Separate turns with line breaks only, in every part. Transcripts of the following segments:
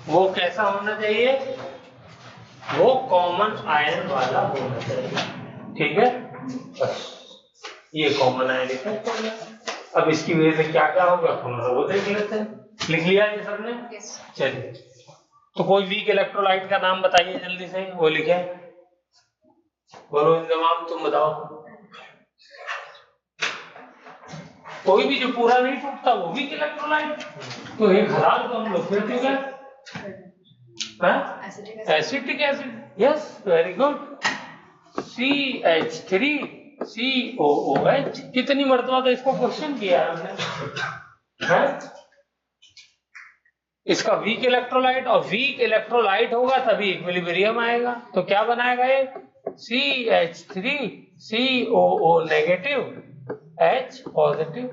वो कैसा होना चाहिए, वो कॉमन आयन वाला होना चाहिए। ठीक है, बस ये कॉमन आयन इफेक्ट हो गया। अब इसकी वजह से क्या क्या होगा थोड़ा सा वो देख लेते हैं। लिख लिया ये सबने? चलिए, तो कोई वीक इलेक्ट्रोलाइट का नाम बताइए जल्दी से, वो लिखे। बोलो इंतजाम, तुम बताओ। कोई भी जो पूरा नहीं टूटता वो वीक इलेक्ट्रोलाइट। तो एक हजार तो हम लोग फिर क्यों गए? Acetic acid, yes very good. CH3COOH। कितनी मरतबा तो इसको क्वेश्चन किया है हमने। इसका वीक इलेक्ट्रोलाइट, और वीक इलेक्ट्रोलाइट होगा तभी इक्विलिब्रियम आएगा। तो क्या बनाएगा ये? CH3COO negative H positive.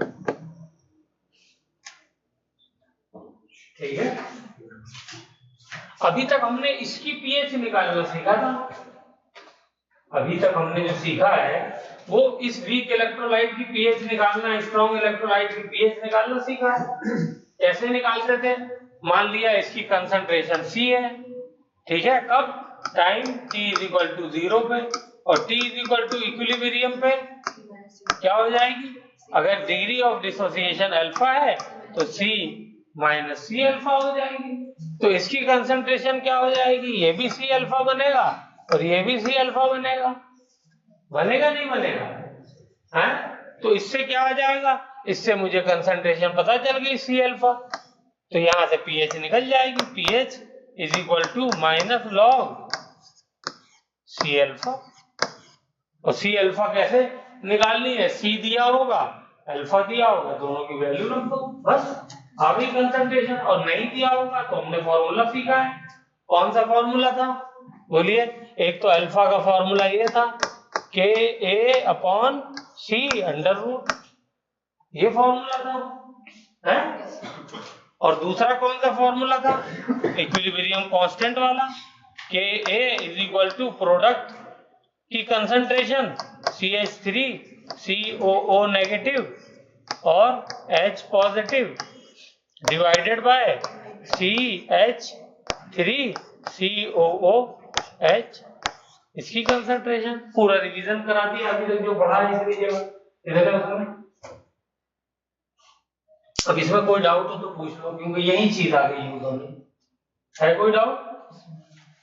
ठीक है, अभी तक हमने इसकी पीएच निकालना सीखा था। अभी तक हमने जो सीखा है वो इस वीक इलेक्ट्रोलाइट की पीएच निकालना, स्ट्रॉन्ग इलेक्ट्रोलाइट की पीएच निकालना सीखा है। कैसे निकालते थे? मान लिया इसकी कंसंट्रेशन C है, ठीक है, कब? Time t is equal to 0 पे, और t is equal to equilibrium पे क्या हो जाएगी? अगर डिग्री ऑफ डिसोसिएशन अल्फा है तो C माइनस C अल्फा हो जाएगी। तो इसकी कंसंट्रेशन क्या हो जाएगी? ये भी C अल्फा बनेगा और ये भी C अल्फा बनेगा। बनेगा नहीं बनेगा? है? तो इससे क्या हो जाएगा? इससे मुझे कंसंट्रेशन पता चल गई C अल्फा, तो यहां से pH निकल जाएगी। pH is equal to minus log C alpha. और C अल्फा कैसे निकालनी है? C दिया होगा, अल्फा दिया होगा, दोनों की वैल्यू रख दो, बस आ गई कंसंट्रेशन। और नहीं दिया होगा तो हमने फॉर्मूला सीखा है। कौन सा फॉर्मूला था बोलिए? एक तो अल्फा का फॉर्मूला ये था KA/C अंडर रूट, ये फॉर्मूला था, है? और दूसरा कौन सा फॉर्मूला था? इक्विलिब्रियम कांस्टेंट वाला, KA is equal to product की कंसंट्रेशन CH3COO नेगेटिव और H positive divided by CH3COOH, इसकी कंसंट्रेशन। पूरा रिवीजन करा दिया अभी तक जो पढ़ा है इसकी जगह। अब इसमें कोई डाउट हो तो पूछ लो, क्योंकि यही चीज आ गई है। कोई डाउट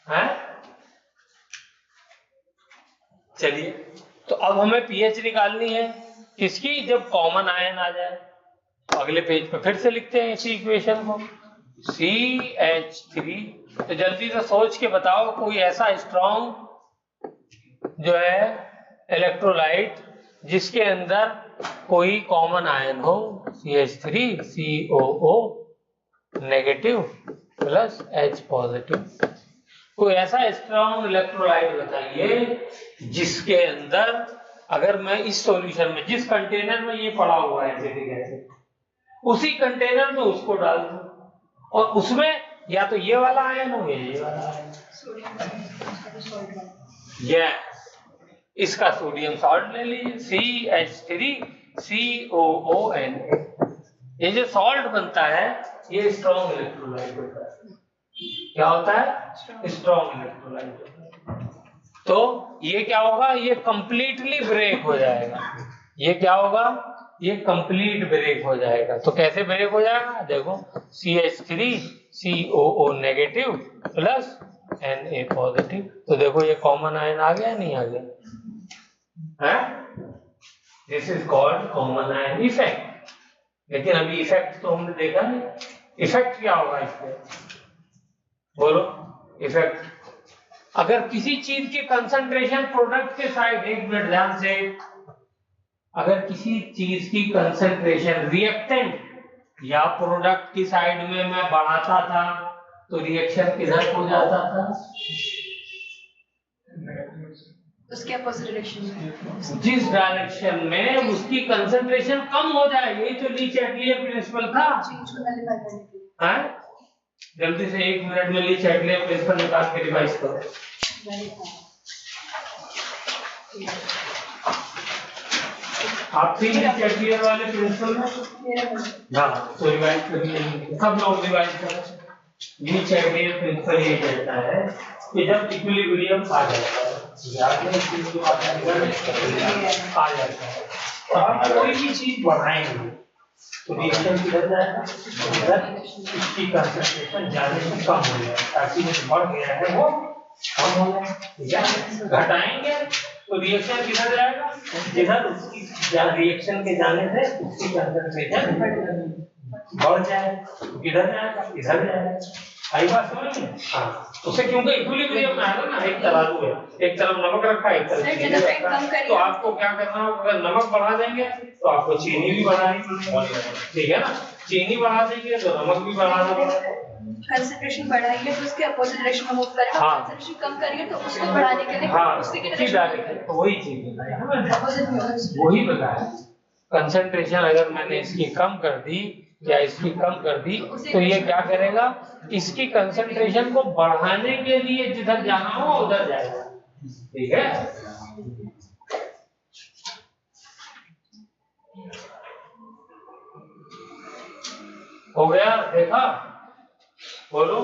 है? चलिए, तो अब हमें पीएच निकालनी है किसकी? जब कॉमन आयन आ जाए। तो अगले पेज पे फिर से लिखते हैं इसी इक्वेशन को, CH3। तो जल्दी से सोच के बताओ कोई ऐसा स्ट्रॉन्ग जो है इलेक्ट्रोलाइट जिसके अंदर कोई कॉमन आयन हो, CH3COO negative plus H positive. कोई ऐसा स्ट्रॉन्ग इलेक्ट्रोलाइट बताइए जिसके अंदर, अगर मैं इस सॉल्यूशन में जिस कंटेनर में ये पड़ा हुआ है एसिटिक एसिड, उसी कंटेनर में उसको डाल दूं और उसमें या तो ये वाला आयन हो या ये वाला आयन, इसका सोडियम सॉल्ट ले लीजिए CH3COONA। ये जो सॉल्ट बनता है ये स्ट्रॉन्ग इलेक्ट्रोलाइट होता है। क्या होता है? स्ट्रॉन्ग इलेक्ट्रोलाइट होता है। तो ये क्या होगा? ये कंप्लीटली ब्रेक हो जाएगा। ये क्या होगा? ये कंप्लीट ब्रेक हो जाएगा। तो कैसे ब्रेक हो जाएगा? देखो, CH3COO negative plus Na positive. तो देखो ये कॉमन आयन आ गया नहीं आ गया? This is called common ion effect. लेकिन अभी इफेक्ट तो हमने देखा नहीं। इफेक्ट क्या होगा इसमें? बोलो इफेक्ट। अगर किसी चीज की कंसंट्रेशन प्रोडक्ट के साइड, एक मिनट ध्यान से, अगर किसी चीज की कंसंट्रेशन रिएक्टेंट या प्रोडक्ट की साइड में मैं बढ़ाता था तो रिएक्शन किधर हो जाता था?
उसके अपोजिट डायरेक्शन में।
जिस डायरेक्शन में उसकी कंसंट्रेशन कम हो जाए, यही तो ली चैटलियर प्रिंसिपल था। जल्दी से 1 मिनट में ली चैटलियर प्रिंसिपल निकाल के रिवाइज करो। आप थी ली चैटलियर वाले प्रिंसिपल में? हाँ, तो रिवाइज करिए, सब लोग रिवाइज करें। नीचे में प्रिंसिपल ये कहता है कि जब इक्विलिब्रियम आ जाता है, याद है इस चीज को आ जाता है, तो आप कोई भी चीज बढ़ाएंगे तो रिएक्शन किधर जाएगा, इधर इसकी कंसंट्रेशन जाने से कम हो जाएगा, ताकि जो बढ़ गया है वो कम हो जाए, ठीक है। घटाएंगे तो रिएक्शन किधर जाएगा, जिधर उसकी रिएक्शन के जाने से उसकी कंसंट्रेशन बढ़ जाए, किधर जाएगा, इधर जाएगा। आई बात समझ में? हाँ, उसे क्योंकि इक्विलिब्रियम में आएगा ना, एक तराजू है, एक तरफ नमक रखा है, एक तरफ चीनी रखा है, तो आपको क्या करना होगा, अगर नमक बढ़ा देंगे तो आपको चीनी भी बढ़ानी पड़ेगी, ठीक है ना। चीनी बढ़ा देंगे तो नमक भी बढ़ाना पड़ेगा।
कंसंट्रेशन बढ़ाइए तो उसके अपोजिट डायरेक्शन में मूव करेगा,
हाँ।
कंसंट्रेशन कम करिए तो उसको बढ़ाने के लिए
हाँ,
उसके की
उसी डायरेक्शन, तो वही चीज बताई है मैंने,
अपोजिट में होगा।
वही बताया। कंसंट्रेशन अगर मैंने इसकी कम कर दी या इसकी कम कर दी तो ये क्या करेगा, इसकी कंसंट्रेशन को बढ़ाने के लिए जिधर जाना हो उधर जाएगा, ठीक है। हो गया, देखा, बोलो।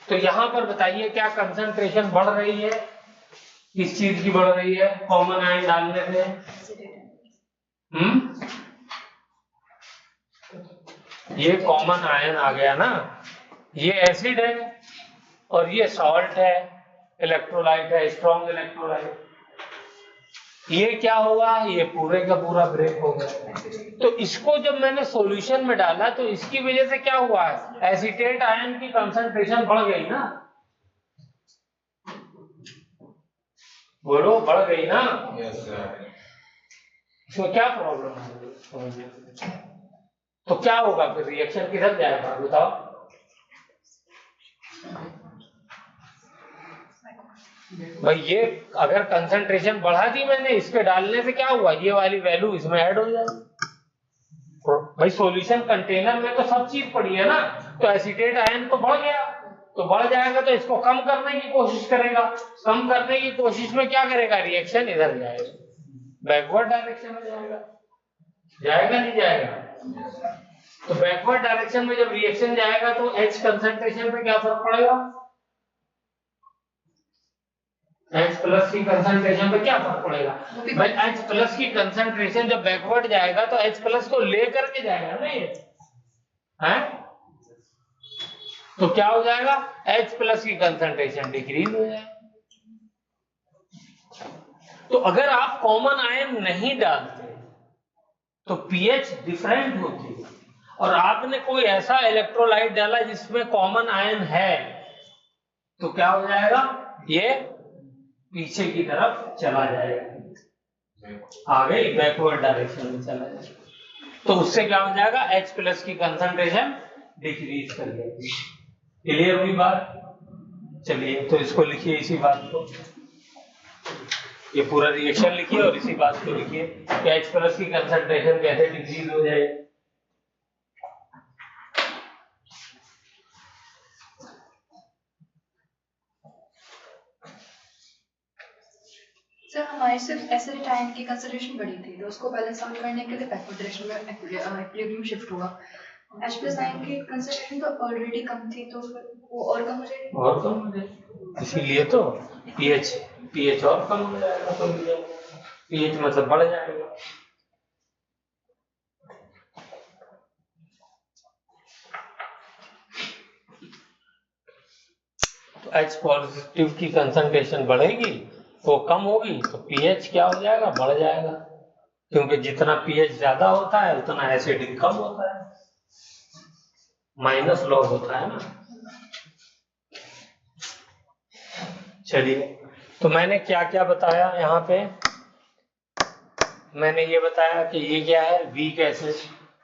तो यहां पर बताइए क्या कंसंट्रेशन बढ़ रही है, किस चीज की बढ़ रही है, कॉमन आयन डालने से। ये कॉमन आयन आ गया ना, ये एसिड है और ये सॉल्ट है, इलेक्ट्रोलाइट है, स्ट्रॉन्ग इलेक्ट्रोलाइट। ये क्या होगा, ये पूरे का पूरा ब्रेक हो गया। तो इसको जब मैंने सॉल्यूशन में डाला तो इसकी वजह से क्या हुआ है, एसीटेट आयन की कंसंट्रेशन बढ़ गई ना, बोलो, बढ़ गई ना। इसमें क्या प्रॉब्लम है, तो क्या होगा फिर, रिएक्शन किधर जाएगा बताओ। भाई ये अगर कंसंट्रेशन बढ़ा दी मैंने, इसके डालने से क्या हुआ, ये वाली वैल्यू इसमें ऐड हो जाएगी। भाई सॉल्यूशन कंटेनर में तो सब चीज पड़ी है ना, तो एसीटेट आयन तो बढ़ गया, तो बढ़ जाएगा तो इसको कम करने की कोशिश करेगा, कम करने की कोशिश में क्या करेगा, रिएक्शन इधर जाएगा, बैकवर्ड डायरेक्शन में जाएगा, जाएगा नहीं जाएगा। तो बैकवर्ड डायरेक्शन में जब रिएक्शन जाएगा तो H कंसंट्रेशन पे क्या फर्क पड़ेगा, H प्लस की कंसंट्रेशन पे क्या फर्क पड़ेगा भाई, H प्लस की कंसंट्रेशन जब बैकवर्ड जाएगा तो H प्लस को लेकर के जाएगा ना ये, हैं? तो क्या हो जाएगा, H प्लस की कंसंट्रेशन डिक्रीज हो जाएगा। तो अगर आप कॉमन आयन नहीं डालते तो पीएच डिफरेंट होती है, और आपने कोई ऐसा इलेक्ट्रोलाइट डाला जिसमें कॉमन आयन है तो क्या हो जाएगा, ये पीछे की तरफ चला जाएगा, आगे बैकवर्ड डायरेक्शन में चला जाएगा। तो उससे क्या हो जाएगा, H प्लस की कंसंट्रेशन डिक्रीज कर जाएगी। क्लियर हुई बात? चलिए तो इसको लिखिए, इसी बात को, ये पूरा रिएक्शन लिखिए और इसी बात को लिखिए कि H प्लस की कंसंट्रेशन कैसे डिक्रीज हो जाएगी।
सर हमारी सिर्फ एसिड आयन की कंसंट्रेशन बढ़ी थी, तो उसको बैलेंस आउट करने के लिए बैकवर्ड डायरेक्शन में इक्विलिब्रियम शिफ्ट हुआ। H प्लस आयन की कंसंट्रेशन तो ऑलरेडी कम थी, तो फिर वो और कम हो जाएगी,
और कम हो जाएगी, इसीलिए तो पीएच और कम हो जाएगा, तो पीएच मतलब बढ़ जाएगा। तो H पॉजिटिव की कंसंट्रेशन बढ़ेगी, वो कम होगी, तो पीएच क्या हो जाएगा, बढ़ जाएगा, क्योंकि जितना पीएच ज्यादा होता है उतना एसिडिक कम होता है, माइनस लॉग होता है ना। चलिए, तो मैंने क्या क्या बताया यहाँ पे, मैंने ये बताया कि ये क्या है, वीक एसिड।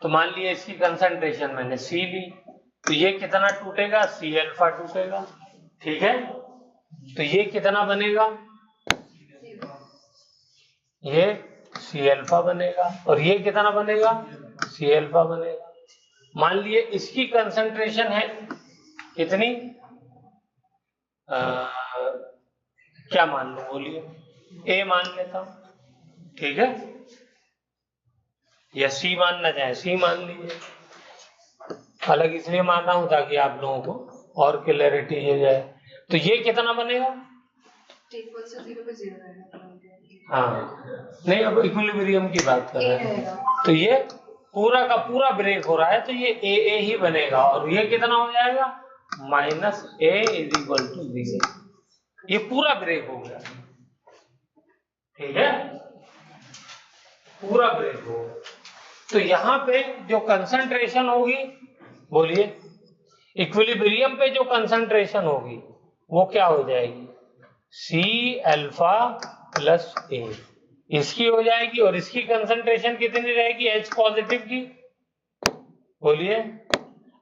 तो मान लिया इसकी कंसंट्रेशन मैंने C ली, तो ये कितना टूटेगा, C अल्फा टूटेगा, ठीक है। तो ये कितना बनेगा, ये C अल्फा बनेगा, और ये कितना बनेगा, C अल्फा बनेगा। मान लिए इसकी कंसंट्रेशन है कितनी, क्या मान लो, बोलिए, A मान लेता हूं, ठीक है, या C मानना चाहे C मान लीजिए। अलग इसलिए मान रहा हूं ताकि आप लोगों को और क्लैरिटी हो जाए। तो ये कितना बनेगा?
इक्वल से 0 पे 0 रहेगा।
हाँ नहीं, अब इक्विलिब्रियम की बात कर रहे हैं।
रहेगा।
तो ये पूरा का पूरा ब्रेक हो रहा है तो ये ए ही बनेगा, और ये कितना हो जाएगा? Minus A is equal to 0। ये पूरा ब्रेक हो गया, ठीक है, पूरा ब्रेक हो गया। तो यहां पे जो कंसंट्रेशन होगी, बोलिए, इक्विलिब्रियम पे जो कंसंट्रेशन होगी वो क्या हो जाएगी? सी अल्फा प्लस ए, इसकी हो जाएगी। और इसकी कंसंट्रेशन कितनी रहेगी? एच पॉजिटिव की, बोलिए,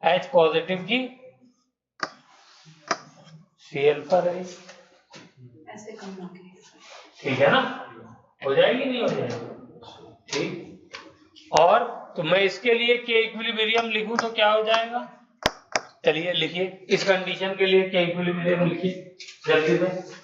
एच पॉजिटिव की सी अल्फा रहेगी,
ऐसे कम हो गए,
ठीक है ना? हो जाएगी, नहीं हो जाएगी? ठीक। और तो मैं इसके लिए के इक्विलिब्रियम लिखूं तो क्या हो जाएगा? चलिए लिखिए, इस कंडीशन के लिए के इक्विलिब्रियम लिखिए जल्दी से।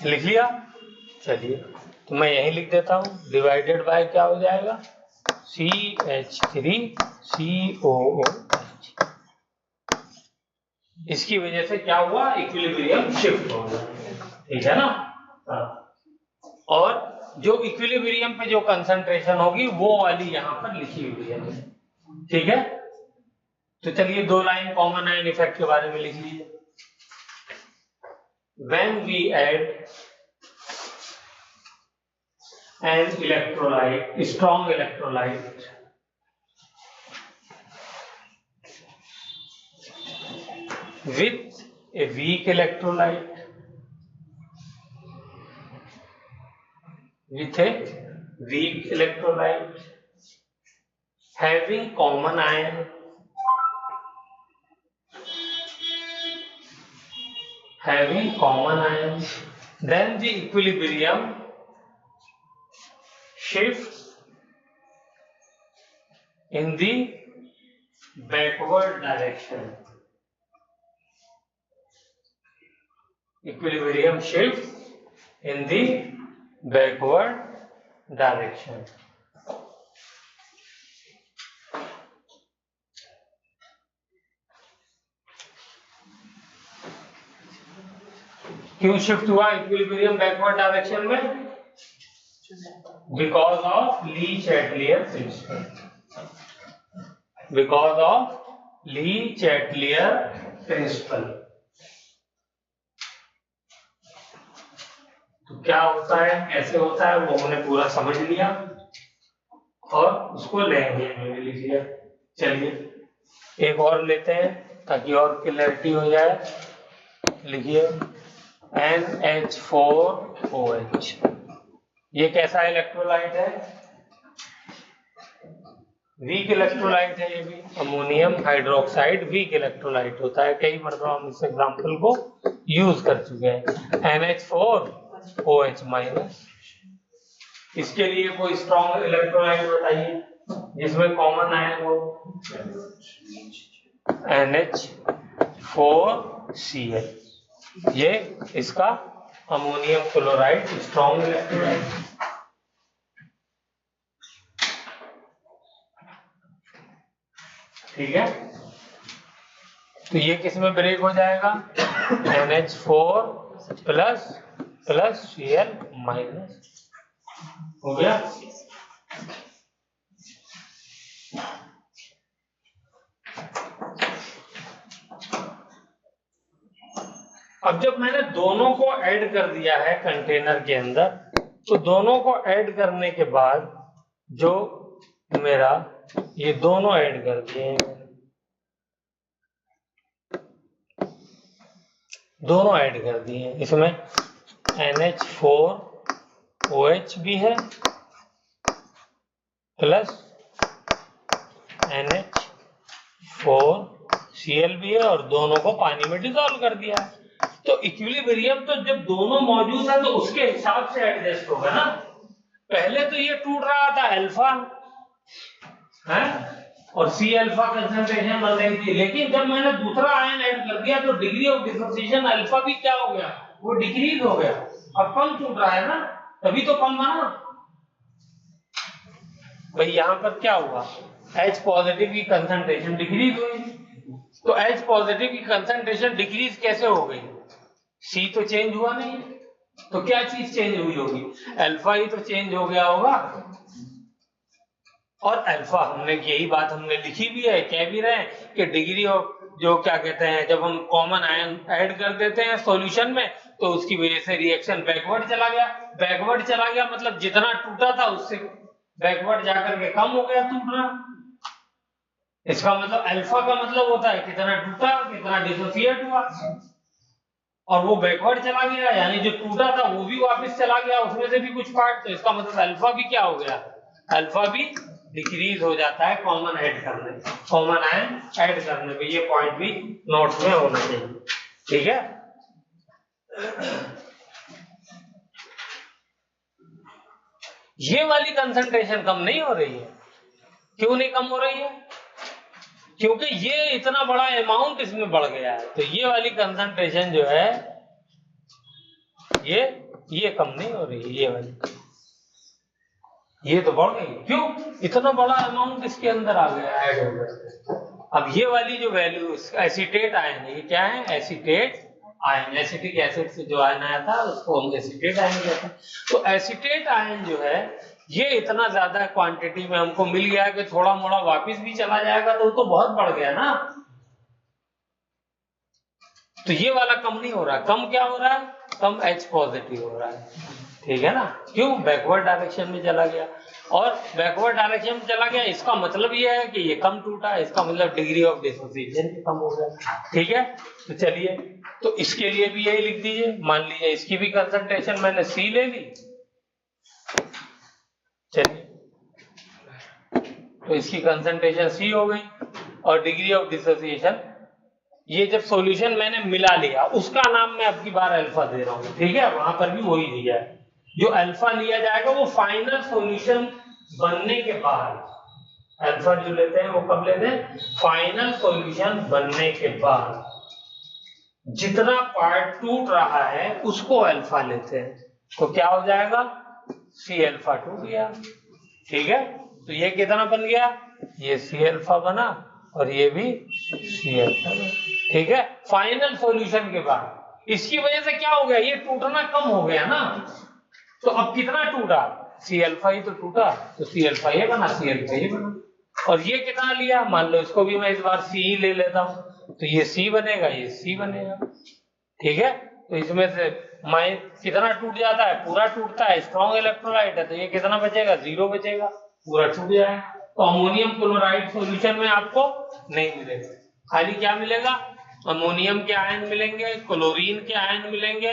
लिख लिया? चलिए तो मैं यही लिख देता हूं, डिवाइडेड बाय क्या हो जाएगा? CH3COOH। इसकी वजह से क्या हुआ? इक्विलिब्रियम शिफ्ट हो गया, ठीक है ना? और जो इक्विलिब्रियम पे जो कंसंट्रेशन होगी वो वाली यहां पर लिखी हुई है, ठीक है? तो चलिए 2 लाइन कॉमन आयन इफेक्ट के बारे में लिख लीजिए। When we add an electrolyte, strong electrolyte, with a weak electrolyte, having common ion, then the equilibrium shifts in the backward direction. Equilibrium shifts in the backward direction. क्यों shift हुआ equilibrium backward direction में? Because of Lee Chatelier principal, because of Lee Chatelier principal. तो क्या होता है, कैसे होता है, वो हमने पूरा समझ लिया और उसको लैंग्वेज में भी लिख लिया। चलिए एक और लेते हैं ताकि और क्लैरिटी हो जाए। लिखिए NH4OH। ये कैसा इलेक्ट्रोलाइट है? वीक इलेक्ट्रोलाइट है। ये भी अमोनियम हाइड्रोक्साइड वीक इलेक्ट्रोलाइट होता है। कई मरतबा हम इस एग्जाम्पल को यूज कर चुके हैं। NH4OH minus. इसके लिए कोई स्ट्रॉन्ग इलेक्ट्रोलाइट बताइए जिसमें कॉमन आयन हो। NH4Cl, ये इसका अमोनियम क्लोराइड स्ट्रॉन्ग इलेक्ट्रोलाइट। ठीक है, तो ये किस में ब्रेक हो जाएगा? NH4 plus plus Cl minus. हो गया? अब जब मैंने दोनों को ऐड कर दिया है कंटेनर के अंदर, तो दोनों को ऐड करने के बाद जो मेरा ये दोनों ऐड कर दिए, दोनों ऐड कर दिए। इसमें NH4OH भी है प्लस NH4Cl भी है और दोनों को पानी में डिसॉल्व कर दिया है। तो इक्विलिब्रियम तो जब दोनों मौजूद है तो उसके हिसाब से एडजस्ट होगा ना। पहले तो ये टूट रहा था अल्फा है और सी अल्फा कंसंट्रेशन बन रही थी, लेकिन जब मैंने दूसरा आयन ऐड कर दिया तो डिग्री ऑफ डिसोसिएशन अल्फा भी क्या हो गया, वो डिक्रीज हो गया। अब कम टूट रहा है ना, तभी तो कम बना भाई। यहां पर क्या हुआ, H पॉजिटिव की कंसंट्रेशन डिक्रीज हुई। तो H पॉजिटिव की कंसंट्रेशन डिक्रीज कैसे हो गई, C तो चेंज हुआ नहीं, तो क्या चीज चेंज हुई होगी, अल्फा ही तो चेंज हो गया होगा। और अल्फा हमने यही बात हमने लिखी भी है, कह भी रहे हैं कि डिग्री ऑफ जो क्या कहते हैं, जब हम कॉमन आयन ऐड कर देते हैं सॉल्यूशन में तो उसकी वजह से रिएक्शन बैकवर्ड चला गया। बैकवर्ड चला गया मतलब जितना टूटा था उससे बैकवर्ड जाकर के कम हो गया टूटना। इसका मतलब अल्फा का मतलब होता है कितना टूटा, कितना डिसोसिएट हुआ, और वो बैकवर्ड चला गया, यानी जो टूटा था वो भी वापस चला गया, उसमें से भी कुछ पार्ट। तो इसका मतलब अल्फा भी क्या हो गया, अल्फा भी डिक्रीज हो जाता है कॉमन ऐड करने, कॉमन आयन ऐड करने पे। ये पॉइंट भी नोट में होना चाहिए, ठीक है। ये वाली कंसंट्रेशन कम नहीं हो रही है, क्यों नहीं कम हो रही है, क्योंकि ये इतना बड़ा अमाउंट इसमें बढ़ गया है। तो ये वाली कंसंट्रेशन जो है ये कम नहीं हो रही है, ये वाली ये तो बढ़ गई। क्यों, इतना बड़ा अमाउंट इसके अंदर आ गया, ऐड हो गया। अब ये वाली जो वैल्यू एसीटेट आयन है, ये क्या है, एसीटेट आयन, एसिटिक एसिड से जो आयन आया था उसको हम एसीटेट आयन कहते हैं। तो एसीटेट आयन जो है ये इतना ज्यादा क्वांटिटी में हमको मिल गया कि थोड़ा मोड़ा वापिस भी चला जाएगा तो बहुत बढ़ गया ना। तो ये वाला कम नहीं हो रहा, कम क्या हो रहा है, कम H पॉजिटिव हो रहा है, ठीक है ना। क्यों, बैकवर्ड डायरेक्शन में चला गया, और बैकवर्ड डायरेक्शन में चला गया इसका मतलब ये है कि ये कम टूटा, इसका मतलब डिग्री ऑफ डिसोसिएशन कम हो गया, ठीक है। तो चलिए, तो इसके लिए भी यही लिख दीजिए। मान लीजिए इसकी भी कंसंट्रेशन मैंने C ले ली, चलिए तो इसकी कंसंट्रेशन C हो गई और डिग्री ऑफ डिसोसिएशन, ये जब सॉल्यूशन मैंने मिला लिया उसका नाम मैं अब की बार अल्फा दे रहा हूं, ठीक है। वहां पर भी वही दिया है, जो अल्फा लिया जाएगा वो फाइनल सॉल्यूशन बनने के बाद, अल्फा जो लेते हैं वो कब लेते हैं, फाइनल सॉल्यूशन बनने के बाद जितना पार्ट टूट रहा है उसको अल्फा लेते हैं, तो क्या हो जाएगा, C अल्फा टूट गया, ठीक है। तो ये कितना बन गया, ये C अल्फा बना और ये भी C अल्फा बना, ठीक है। फाइनल सॉल्यूशन के बाद इसकी वजह से क्या हो गया, ये टूटना कम हो गया ना। तो अब कितना टूटा, C अल्फा ही तो टूटा, तो C अल्फा ये बना, C अल्फा ये बना। और ये कितना लिया, मान लो इसको भी मैं इस बार C ही ले लेता हूं, तो ये C बनेगा, ये C बनेगा, ठीक है। तो इसमें से मैं कितना टूट जाता है, पूरा टूटता है, स्ट्रॉन्ग इलेक्ट्रोलाइट है, तो ये कितना बचेगा, 0 बचेगा, पूरा टूट जाएगा। तो अमोनियम क्लोराइड सॉल्यूशन में आपको नहीं मिलेगा, खाली क्या मिलेगा, अमोनियम के आयन मिलेंगे, क्लोरीन के आयन मिलेंगे,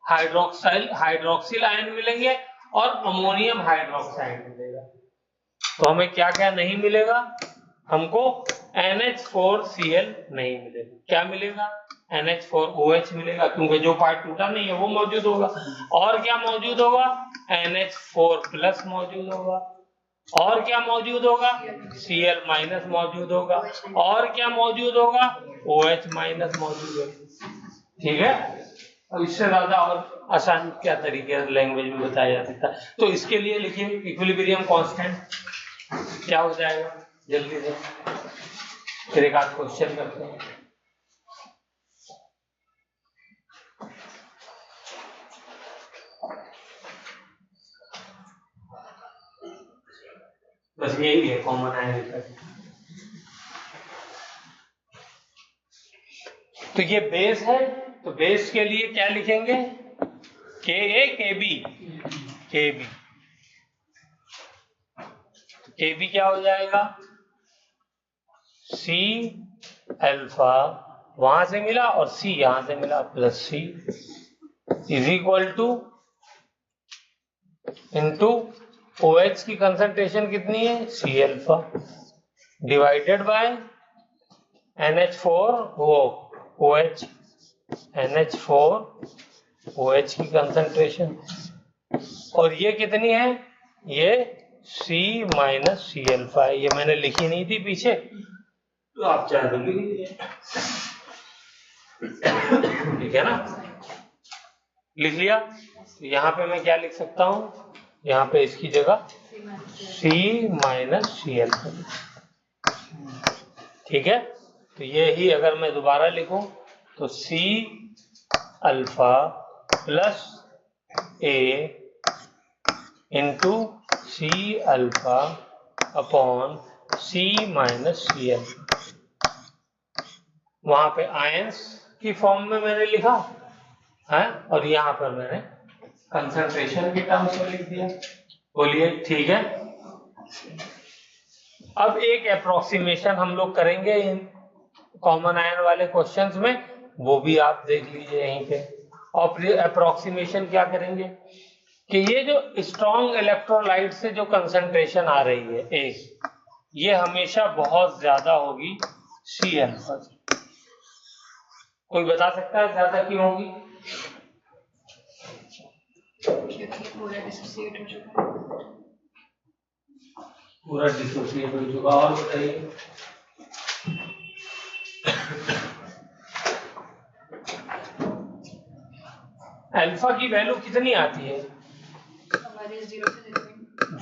हाइड्रोक्सिल आयन मिलेंगे और अमोनियम हाइड्रोक्साइड मिलेगा। तो हमें क्या क्या नहीं मिलेगा, हमको NH4Cl नहीं मिलेगा, क्या मिलेगा, NH4OH मिलेगा, क्योंकि जो पार्ट टूटा नहीं है वो मौजूद होगा। और क्या मौजूद होगा, NH4+ मौजूद होगा, और क्या मौजूद होगा, Cl- मौजूद होगा, और क्या मौजूद होगा, OH- मौजूद होगा, ठीक है। अब इससे ज्यादा और आसान क्या तरीके से लैंग्वेज में बताया जा सकता है। तो इसके लिए लिखिए इक्विलिब्रियम कांस्टेंट क्या हो जाएगा, जल्दी से फिर एक आध क्वेश्चन करते हैं। बस यही है कॉमन आयन। तो ये बेस है, तो बेस के लिए क्या लिखेंगे, Ka Kb, Kb, Kb क्या हो जाएगा, C अल्फा वहां से मिला और C यहां से मिला plus C is equal two into OH की कंसंट्रेशन कितनी है, C alpha divided by NH4 वो OH, NH4 OH की कंसंट्रेशन, और ये कितनी है, ये C माइनस सी अल्फा है। ये मैंने लिखी नहीं थी पीछे, तो आप चाहे तो लिख लीजिए, ठीक है ना, लिख लिया। तो यहाँ पे मैं क्या लिख सकता हूँ, यहाँ पे इसकी जगह C माइनस सी अल्फा, ठीक है। तो ये ही अगर मैं दोबारा लिखूं तो C alpha plus A into C alpha upon C minus C alpha. वहां पे आयंस की फॉर्म में मैंने लिखा है और यहाँ पर मैंने कंसंट्रेशन के टर्म्स में लिख दिया। बोलिए ठीक है। अब एक अप्रोक्सीमेशन हम लोग करेंगे इन कॉमन आयन वाले क्वेश्चंस में, वो भी आप देख लीजिए यहीं पे। और अप्रोक्सीमेशन क्या करेंगे कि ये जो स्ट्रॉन्ग इलेक्ट्रोलाइट से जो कंसंट्रेशन आ रही है ए, ये हमेशा बहुत ज्यादा होगी सी अल्फा से। कोई बता सकता है ज्यादा क्यों होगी?
क्योंकि पूरा डिसोसिएट हो चुका है।
पूरा डिसोसिएट हो चुका। और बताइए। अल्फा की वैल्यू कितनी आती है?
हमारे 0 से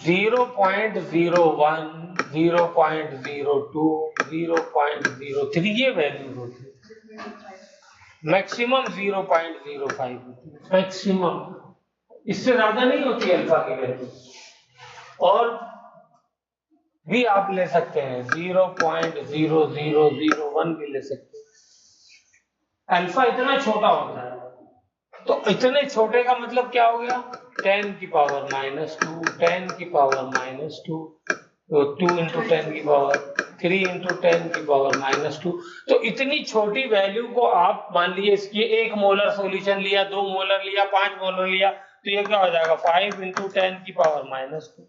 0.01, 0.02, 0.03 ये वैल्यू होती है। मैक्सिमम 0.05 होती है, मैक्सिमम, इससे ज्यादा नहीं होती अल्फा की वैल्यू। और भी आप ले सकते हैं 0.0001 भी ले सकते हैं। अल्फा इतना छोटा होता है, तो इतने छोटे का मतलब क्या हो गया, 10 की पावर -2, 10 की पावर -2, तो 2 इंटू 10 की पावर 3 इंटू 10 की पावर -2। तो इतनी छोटी वैल्यू को आप मान लीजिए इसकी 1 मोलर सॉल्यूशन लिया, 2 मोलर लिया, 5 मोलर लिया, तो ये क्या हो जाएगा 5 इंटू 10 की पावर -2,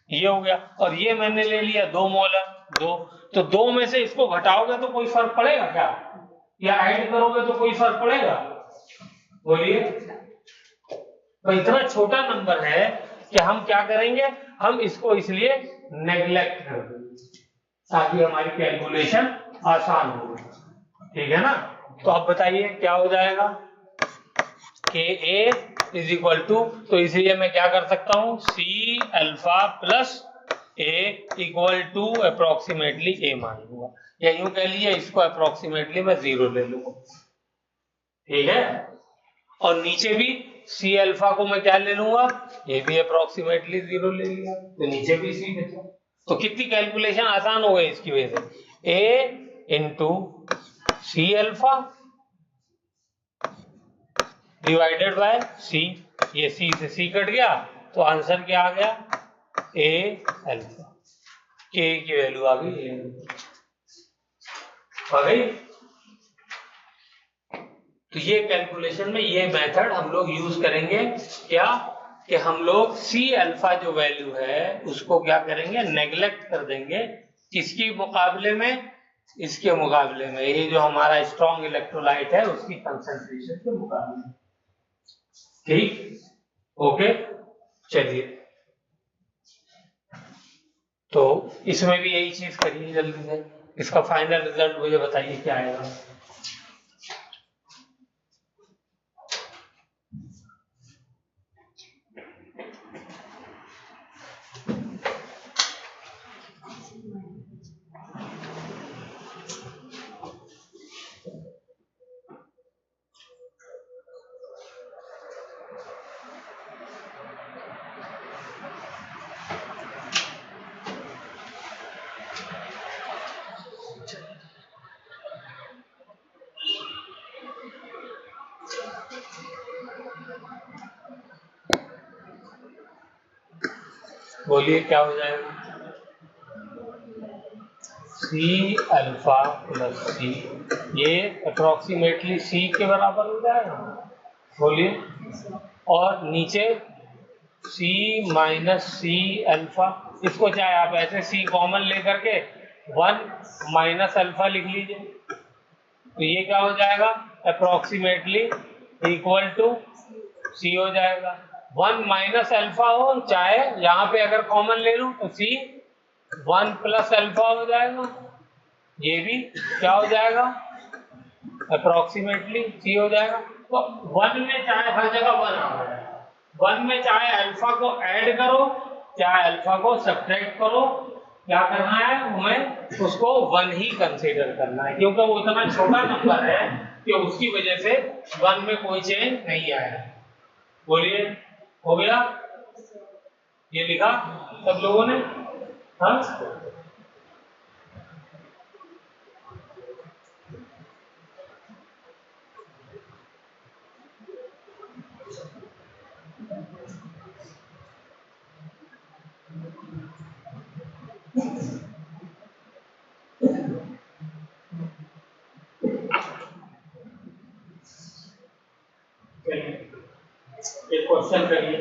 ये हो गया। और ये मैंने ले लिया 2 मोलर, 2, तो 2 में से इसको घटाओगे तो कोई फर्क पड़ेगा क्या, या ऐड करोगे तो कोई फर्क पड़ेगा? बोलिए। तो इतना छोटा नंबर है कि हम क्या करेंगे, हम इसको इसलिए नेग्लेक्ट कर देंगे ताकि हमारी कैलकुलेशन आसान हो, ठीक है ना। तो अब बताइए क्या हो जाएगा, Ka इज इक्वल टू, तो इसलिए मैं क्या कर सकता हूं, C alpha plus A equal to approximately A मान लूंगा, या यूं कह लीजिए इसको अप्रोक्सीमेटली मैं 0 ले लूंगा, ठीक है। और नीचे भी C अल्फा को मैं क्या ले लूंगा, ये भी अप्रोक्सीमेटली 0 ले लिया, तो नीचे भी C बचा। तो कितनी कैलकुलेशन आसान हो गई इसकी वजह से, A into C alpha divided by C, ये C से C कट गया, तो आंसर क्या आ गया, A अल्फा, K की वैल्यू आ गई, आ गई। तो ये कैलकुलेशन में ये मेथड हम लोग यूज करेंगे, क्या कि हम लोग C अल्फा जो वैल्यू है उसको क्या करेंगे, नेग्लेक्ट कर देंगे, किसके मुकाबले में, इसके मुकाबले में, ये जो हमारा स्ट्रॉन्ग इलेक्ट्रोलाइट है उसकी कंसंट्रेशन के मुकाबले में, ठीक, ओके। चलिए, तो इसमें भी यही चीज करिए जल्दी से, इसका फाइनल रिजल्ट मुझे बताइए क्या आएगा। बोलिए क्या हो जाएगा, C अल्फा प्लस C, ये अप्रोक्सीमेटली C के बराबर हो जाएगा, बोलिए। और नीचे C माइनस C अल्फा, इसको चाहे आप ऐसे सी कॉमन लेकर के 1 माइनस अल्फा लिख लीजिए, तो ये क्या हो जाएगा, अप्रोक्सीमेटली इक्वल टू सी हो जाएगा। 1 माइनस अल्फा हो, चाहे यहाँ पे अगर कॉमन ले लूँ तो सी 1 प्लस अल्फा हो जाएगा, ये भी क्या हो जाएगा, अप्रोक्सीमेटली सी हो जाएगा। तो 1 में चाहे हर जगह 1 आ रहा है, 1 में चाहे अल्फा को ऐड करो चाहे अल्फा को सब्ट्रैक्ट करो, क्या करना है, हमें उसको 1 ही कंसीडर करना है, क्योंकि वो इतना छोटा नंबर है कि उसकी वजह से 1 में कोई चेंज नहीं आया। बोलिए, हो गया, ये लिखा सब लोगों ने? हाँ, एक क्वेश्चन करिए,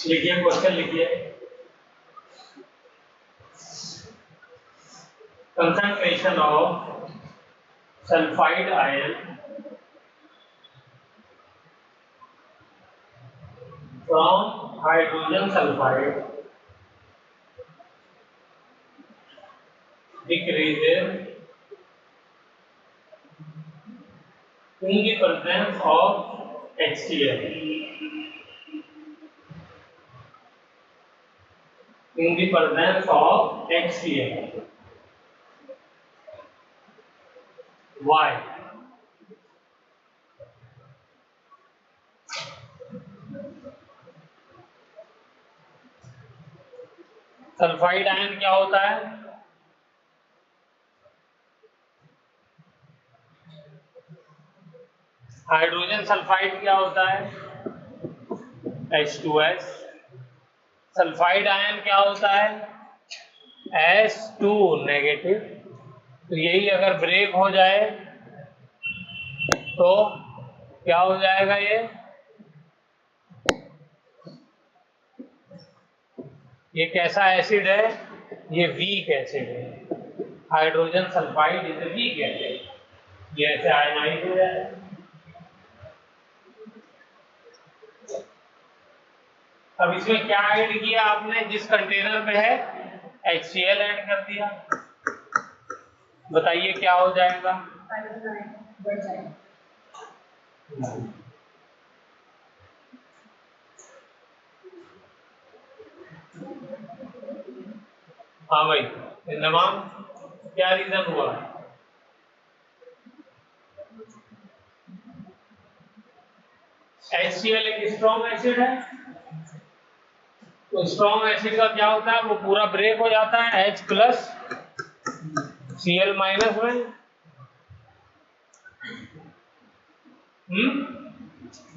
लिखिए, क्वेश्चन लिखिए। Concentration of sulphide ion from hydrogen sulphide decreases in the presence of HCl. In the presence of HCl. Why? Sulphide ion क्या होता है? हाइड्रोजन सल्फाइड क्या होता है? H2S। सल्फाइड आयन क्या होता है? S2 negative. तो यही अगर ब्रेक हो जाए तो क्या हो जाएगा, ये कैसा एसिड है? ये वीक एसिड है। Hydrogen sulphide is a weak acid, ये ऐसे आयनाइज हो जाए। अब इसमें क्या ऐड किया आपने? जिस कंटेनर में है HCl ऐड कर दिया, बताइए क्या हो जाएगा?
बढ़ जाएगा।
हाँ भाई, इंदमाम, क्या रीजन हुआ? HCl एक स्ट्रॉन्ग एसिड है, तो स्ट्रॉन्ग एसिड का क्या होता है, वो पूरा ब्रेक हो जाता है H प्लस Cl माइनस में।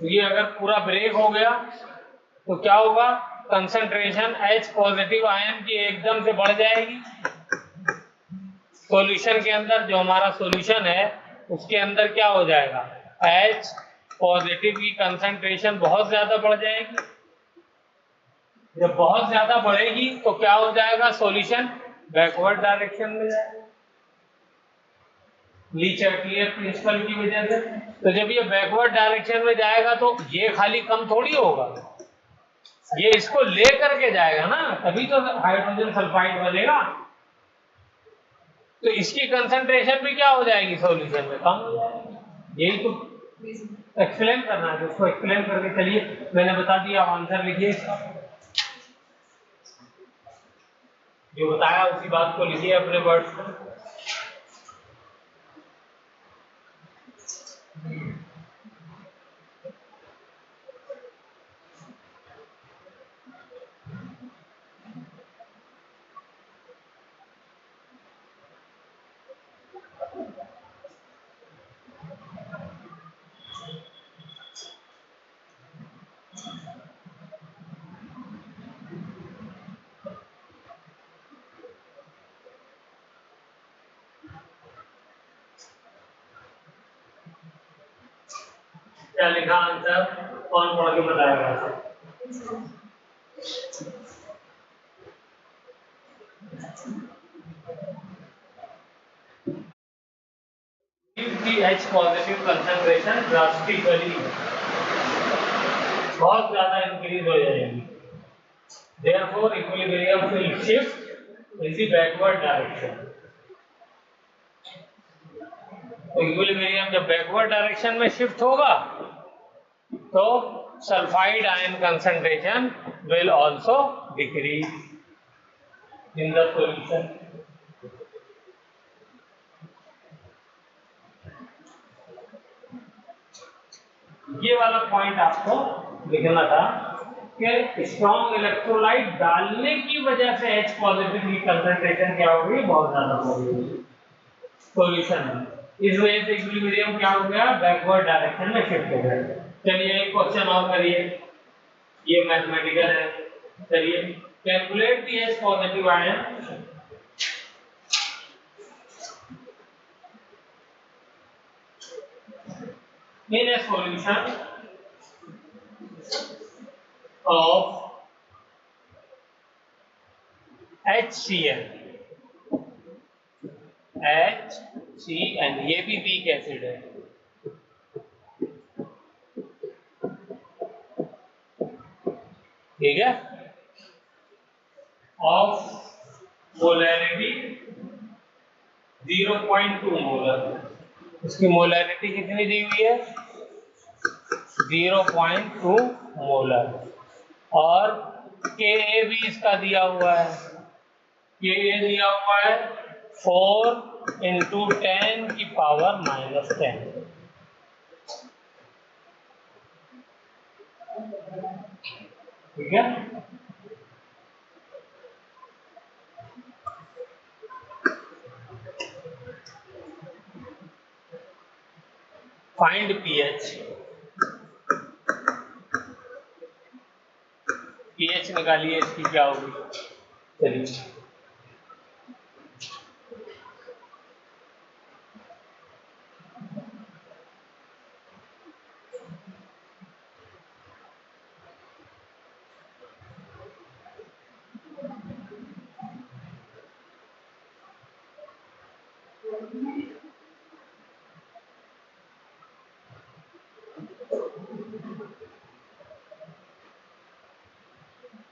ये अगर पूरा ब्रेक हो गया तो क्या होगा, कंसंट्रेशन H पॉजिटिव आयन की एकदम से बढ़ जाएगी। सॉल्यूशन के अंदर, जो हमारा सॉल्यूशन है उसके अंदर क्या हो जाएगा, H पॉजिटिव की कंसंट्रेशन बहुत ज्यादा बढ़ जाएगी। जब बहुत ज्यादा बढ़ेगी तो क्या हो जाएगा, सॉल्यूशन बैकवर्ड डायरेक्शन में जाएगा, ली-चार्टियर प्रिंसिपल की वजह से। तो जब ये बैकवर्ड डायरेक्शन में जाएगा तो ये खाली कम थोड़ी होगा, ये इसको ले करके जाएगा ना, तभी तो हाइड्रोजन सल्फाइड बनेगा। तो इसकी कंसंट्रेशन भी क्या हो जाएगी, सॉल्यूशन में कम हो जाएगी। यही तो एक्सप्लेन करना है, उसको एक्सप्लेन करके चलिए, मैंने बता दिया, आंसर लिखिए, जो बताया उसी बात को लिखिए अपने वर्ड्स में। क्या लिखा आंसर, कौन पढ़ के बताएगा? if the H positive concentration drastically बहुत ज्यादा इंक्रीज हो जाएगी, therefore equilibrium will shift in the backward direction. तो इक्विलिब्रियम जब बैकवर्ड डायरेक्शन में शिफ्ट होगा तो sulphide ion concentration will also decrease in the solution. ये वाला पॉइंट आपको लिखना था कि स्ट्रॉन्ग इलेक्ट्रोलाइट डालने की वजह से H पॉजिटिव की कंसंट्रेशन क्या होगी, बहुत ज्यादा होगी सॉल्यूशन में। इस वजह से इक्विलिब्रियम क्या हो गया, बैकवर्ड डायरेक्शन में शिफ्ट हो गया। चलिए एक क्वेश्चन और करिए, ये मैथमेटिकल है। चलिए calculate the H positive ion in a solution of HCl, HCl ये भी वीक एसिड है, ठीक है, ऑफ मोलैरिटी 0.2 मोलर। इसकी मोलैरिटी कितनी दी हुई है, 0.2 मोलर, और Ka भी इसका दिया हुआ है, Ka दिया हुआ है 4 × 10⁻⁻10, ठीक है। फाइंड pH, pH निकालिए इसकी क्या होगी। चलिए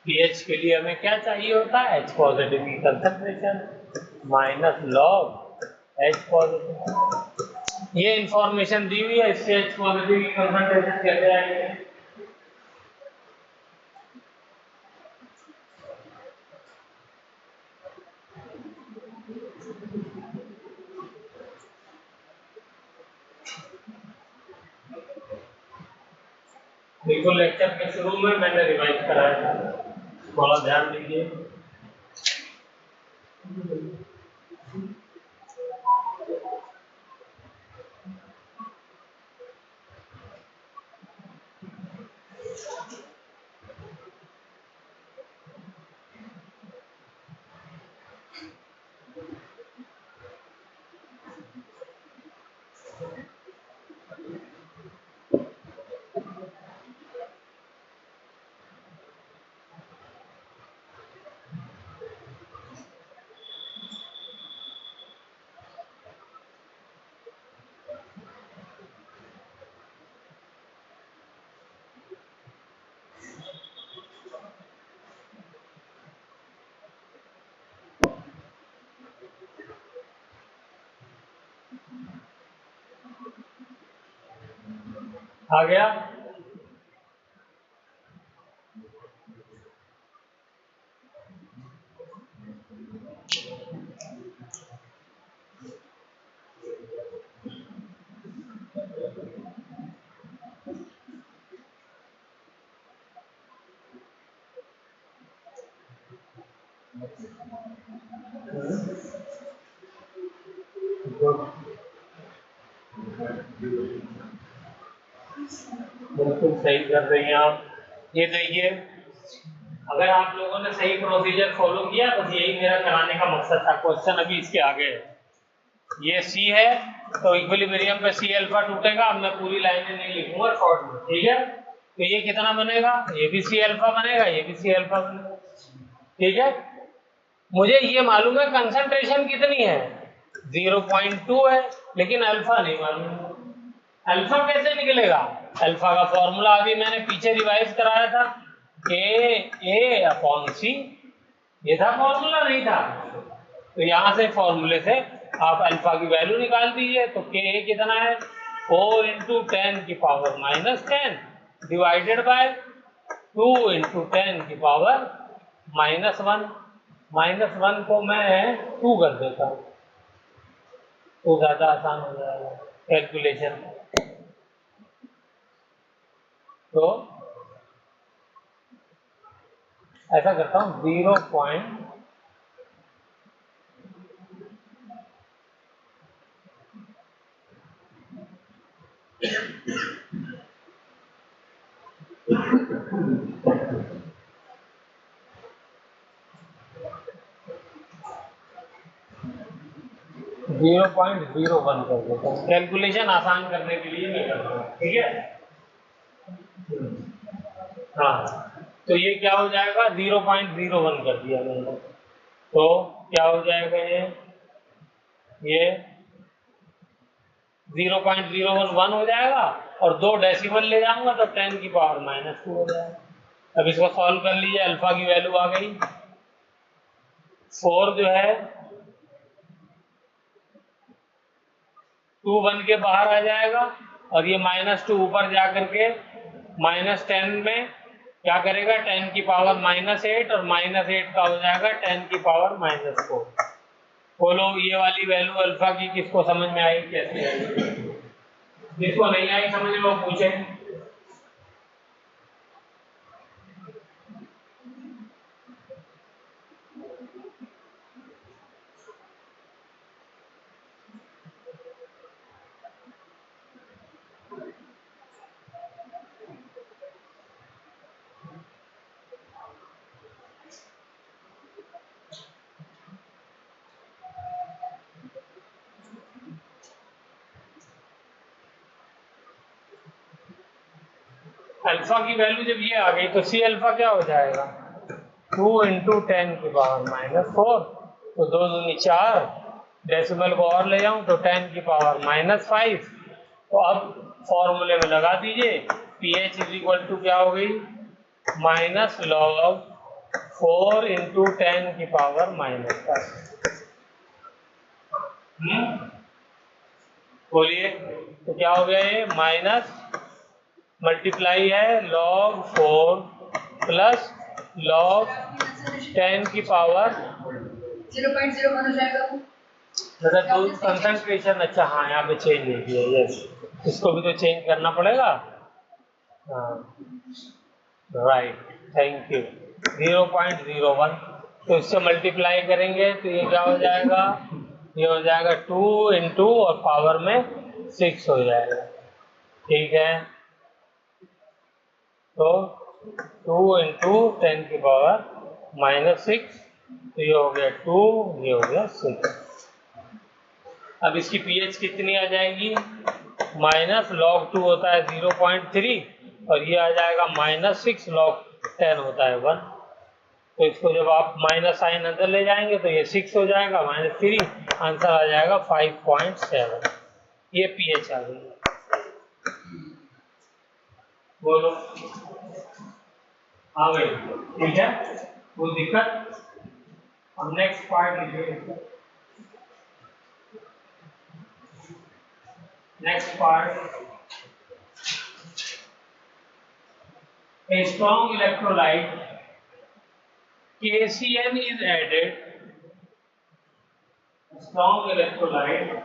pH के लिए हमें क्या चाहिए होता है, H पॉजिटिव की concentration minus log H positive. ये इंफॉर्मेशन दी हुई है, इससे H पॉजिटिव की कंसंट्रेशन कैसे आएगी। देखो लेक्चर के शुरू में मैंने रिवाइज कराया था, थोड़ा ध्यान दीजिए। आ गया, बिल्कुल सही कर रही हैं आप। ये देखिए, अगर आप लोगों ने सही प्रोसीजर फॉलो किया, बस यही मेरा कराने का मकसद था। क्वेश्चन अभी इसके आगे है, ये C है तो इक्विलिब्रियम पे C अल्फा टूटेगा। अब मैं पूरी लाइनें नहीं लिखूंगा शॉर्ट में, ठीक है। तो ये कितना बनेगा, ये भी C अल्फा बनेगा, ये भी C अल्फा बनेगा, ठीक है। मुझे ये मालूम है कंसंट्रेशन कितनी है, 0.2 है, लेकिन अल्फा नहीं मालूम। अल्फा कैसे निकलेगा? अल्फा का फॉर्मूला अभी मैंने पीछे रिवाइज कराया था, KA/C, ये था फॉर्मूला, नहीं था? तो यहां से फॉर्मूले से आप अल्फा की वैल्यू निकाल दीजिए। तो KA कितना है, 4 × 10⁻10 डिवाइडेड बाय 2 × 10⁻−1। -1 को मैं 2 कर देता हूँ तो ज्यादा आसान हो जाएगा कैलकुलेशन। तो ऐसा करता हूँ 0.01 कर देता हूँ, कैलकुलेशन आसान करने के लिए मैं करता हूँ, ठीक है। हाँ, तो ये क्या हो जाएगा, 0.01 कर दिया मैंने, तो क्या हो जाएगा ये 0.011 हो जाएगा, और 2 डेसिमल ले जाऊंगा तो 10⁻−2 हो जाएगा। अब इसको सॉल्व कर लीजिए, अल्फा की वैल्यू आ गई, 4 जो है 2 बन के बाहर आ जाएगा, और ये -2 ऊपर जा करके -10 में क्या करेगा, 10⁻−8, और -8 का हो जाएगा 10⁻−4। बोलो ये वाली वैल्यू अल्फा की किसको समझ में आई, कैसे आई? जिसको नहीं आई समझ में वो पूछे। अल्फा की वैल्यू जब ये आ गई तो सी अल्फा क्या हो जाएगा, 2 × 10⁻4, तो 2 दूनी 4, डेसिमल को और ले जाऊं तो 10⁻−5। तो अब फॉर्मूले में लगा दीजिए, pH = क्या हो गई, -log 4 × 10⁻−5। बोलिए, तो क्या हो गया, ये माइनस मल्टीप्लाई है log 4 प्लस log 10⁻0.01
हो जाएगा वो।
मतलब टू कंसंट्रेशन। अच्छा हाँ, यहाँ पे चेंज नहीं किया, यस, इसको भी तो चेंज करना पड़ेगा। हाँ राइट, थैंक यू। 0.01, तो इससे मल्टीप्लाई करेंगे तो ये क्या हो जाएगा, ये हो जाएगा 2 × और पावर में 6 हो जाएगा, ठीक है। तो 2 × 10⁻−6, तो ये हो गया 2, ये हो गया 6। अब इसकी pH कितनी आ जाएगी, -log 2 होता है 0.3, और ये आ जाएगा -6 log 10 होता है 1। तो इसको जब आप माइनस साइन अंदर ले जाएंगे तो ये 6 हो जाएगा, -3, आंसर आ जाएगा 5.7। ये pH आ गई। बोलो आ गई, ठीक है, कोई दिक्कत? अब नेक्स्ट पार्ट लिखिए। Next part, a strong electrolyte KCN is added. A strong electrolyte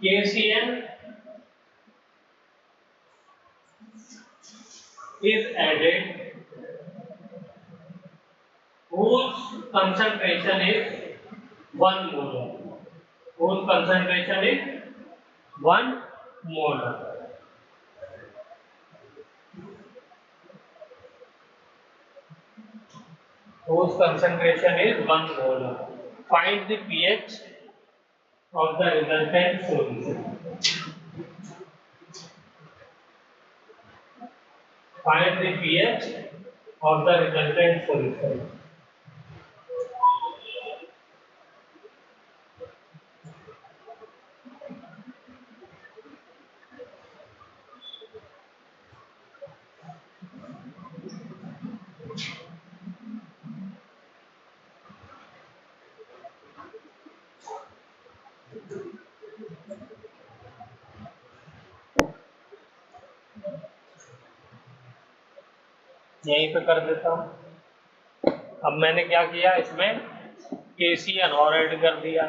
KCN is added whose concentration is 1 molar. Whose concentration is 1 molar. Whose concentration is 1 molar. Find the pH of the resultant solution. Find the pH of the resultant solution. यहीं पे कर देता हूँ। अब मैंने क्या किया, इसमें KCN और ऐड कर दिया।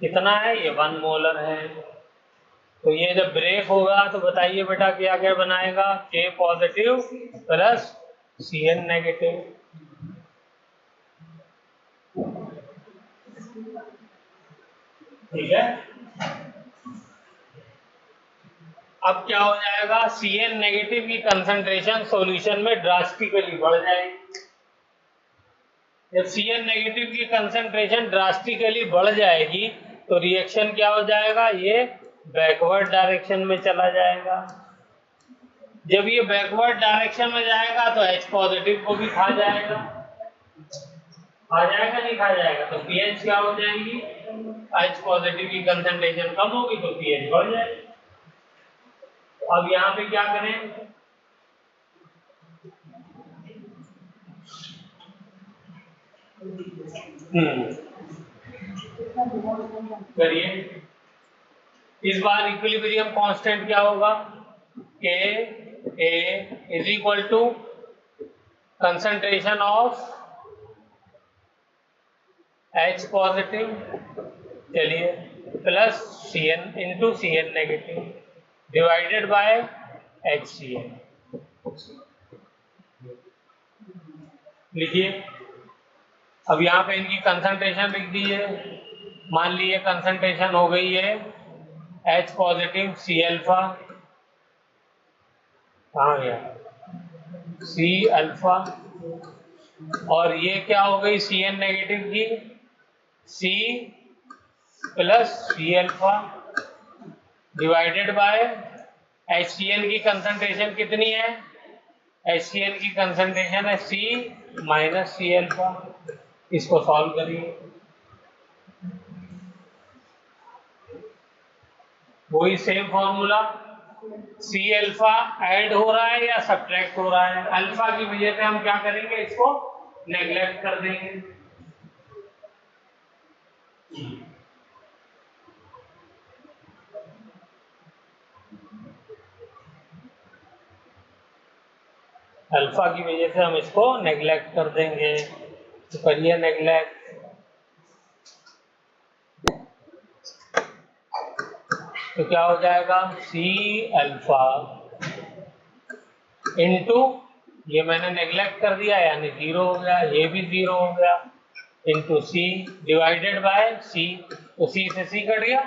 कितना है ये, 1 मोलर है। तो ये जब ब्रेक होगा तो बताइए बेटा क्या क्या बनाएगा, K positive plus CN negative. ठीक है। अब क्या हो जाएगा, CN नेगेटिव की कंसंट्रेशन सॉल्यूशन में ड्रास्टिकली बढ़ जाएगी। जब CN नेगेटिव की कंसंट्रेशन ड्रास्टिकली बढ़ जाएगी तो रिएक्शन क्या हो जाएगा, ये बैकवर्ड डायरेक्शन में चला जाएगा। जब ये बैकवर्ड डायरेक्शन में जाएगा तो H पॉजिटिव को भी खा जाएगा। खा जाएगा नहीं खा जाएगा, तो pH क्या हो जाएगी, H पॉजिटिव की कंसंट्रेशन कम होगी तो pH बढ़ जाएगी। अब यहाँ पे क्या करें, करिए। इस बार इक्विलिब्रियम कांस्टेंट क्या होगा, Ka is equal to concentration of H positive, चलिए, plus Cn into Cn negative divided by HCl। लिखिए। अब यहाँ पे इनकी कंसंट्रेशन लिख दीजिए। मान लीजिए कंसंट्रेशन हो गई है H पॉजिटिव C अल्फा, कहाँ गया, C अल्फा, और ये क्या हो गई Cn नेगेटिव की C plus C alpha divided by HCl की कंसंट्रेशन कितनी है, HCl की कंसंट्रेशन है C माइनस C अल्फा। इसको सॉल्व करिए। वही same formula, C alpha add हो रहा है या सब्ट्रैक्ट हो रहा है, अल्फा की वजह से हम क्या करेंगे, इसको नेग्लेक्ट कर देंगे। अल्फा की वजह से हम इसको नेग्लेक्ट कर देंगे, तो करिए नेग्लेक्ट। तो क्या हो जाएगा, C अल्फा इंटू, ये मैंने नेग्लेक्ट कर दिया यानी 0 हो गया, ये भी 0 हो गया, into C divided by C, तो C से C कट गया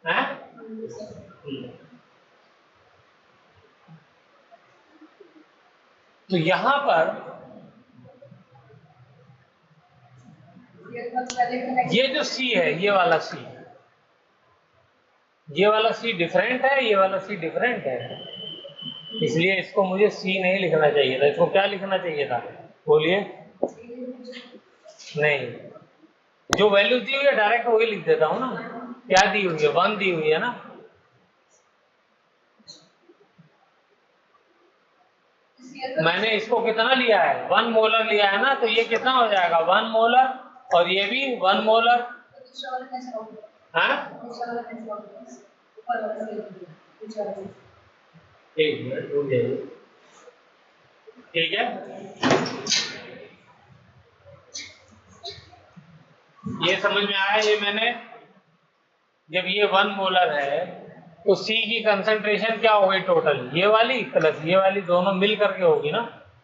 है। तो यहां पर ये जो C है, ये वाला C, ये वाला C डिफरेंट है, ये वाला C डिफरेंट है, इसलिए इसको मुझे C नहीं लिखना चाहिए था। इसको क्या लिखना चाहिए था, बोलिए। नहीं, जो वैल्यू दी हुई है डायरेक्ट वही लिख देता हूं ना। क्या दी हुई है, 1 दी हुई है ना। मैंने इसको कितना लिया है, 1 मोलर लिया है ना, तो ये कितना हो जाएगा, 1 मोलर, और ये भी 1 मोलर। हाँ, एक मिनट रुक जाइए। ठीक है, ये समझ में आया। ये मैंने, जब ये 1 मोलर है तो C की कंसंट्रेशन क्या हो गई टोटल, ये वाली प्लस ये वाली दोनों मिल करके होगी ना।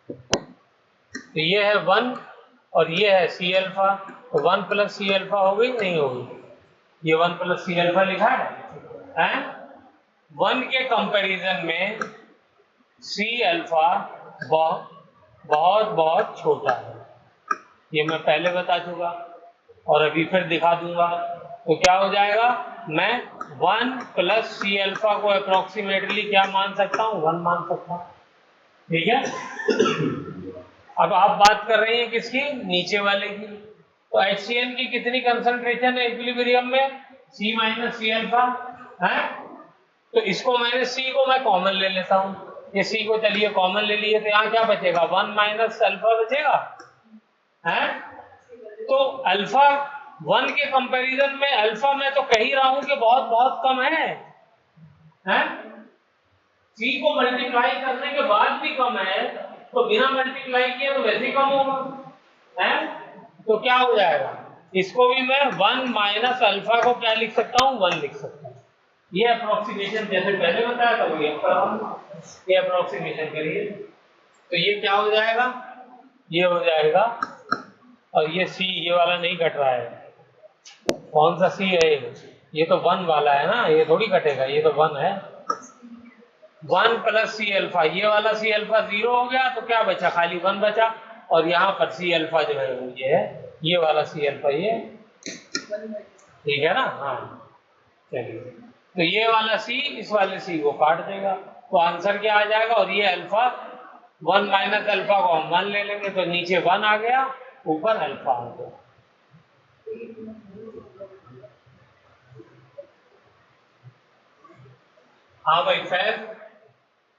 तो ये है 1 और ये है C अल्फा, तो 1 प्लस C अल्फा हो गई, नहीं होगी, ये 1 प्लस C अल्फा लिखा है। 1 के कंपैरिजन में C अल्फा बहुत बहुत छोटा है, ये मैं पहले बता चुका और अभी फिर दिखा दूंगा। तो क्या हो जाएगा, मैं 1 प्लस C अल्फा को अप्रोक्सीमेटली क्या मान सकता हूँ, 1 मान सकता हूँ। ठीक है। अब आप बात कर रही हैं किसकी, नीचे वाले की। तो HCl की कितनी कंसंट्रेशन है इक्विलिब्रियम में, C माइनस C अल्फा है। तो इसको मैंने C को मैं कॉमन ले लेता हूँ, ये C को चलिए कॉमन ले लिए, तो यहाँ क्या बचेगा, 1 माइनस अल्फा बचेगा है। तो अल्फा 1 के कंपैरिजन में अल्फा मैं तो कह ही रहा हूं कि बहुत बहुत कम है। C को मल्टीप्लाई करने के बाद भी कम है, तो बिना मल्टीप्लाई किए तो वैसे ही कम होगा, है? तो क्या हो जाएगा, इसको भी मैं 1 माइनस अल्फा को क्या लिख सकता हूँ, 1 लिख सकता हूँ। ये अप्रोक्सीमेशन जैसे पहले बताया था वही ये अप्रोक्सीमेशन करिए, तो ये क्या हो जाएगा, ये हो जाएगा, और ये सी ये वाला नहीं कट रहा है, कौन सा सी है ये तो 1 वाला है ना, ये थोड़ी कटेगा, ये तो 1 है। 1 प्लस सी अल्फा, ये वाला सी अल्फा 0 हो गया, तो क्या बचा, खाली 1 बचा, और यहाँ पर सी अल्फा जो है वो ये है, ये वाला सी अल्फा ये, ठीक है ना, हाँ चलिए, तो ये वाला सी इस वाले सी को काट देगा, तो आंसर क्या आ जाएगा, और ये अल्फा 1 माइनस अल्फा को हम 1 ले लेंगे, तो नीचे 1 आ गया, ऊपर अल्फा आ गया। हाँ भाई फैज,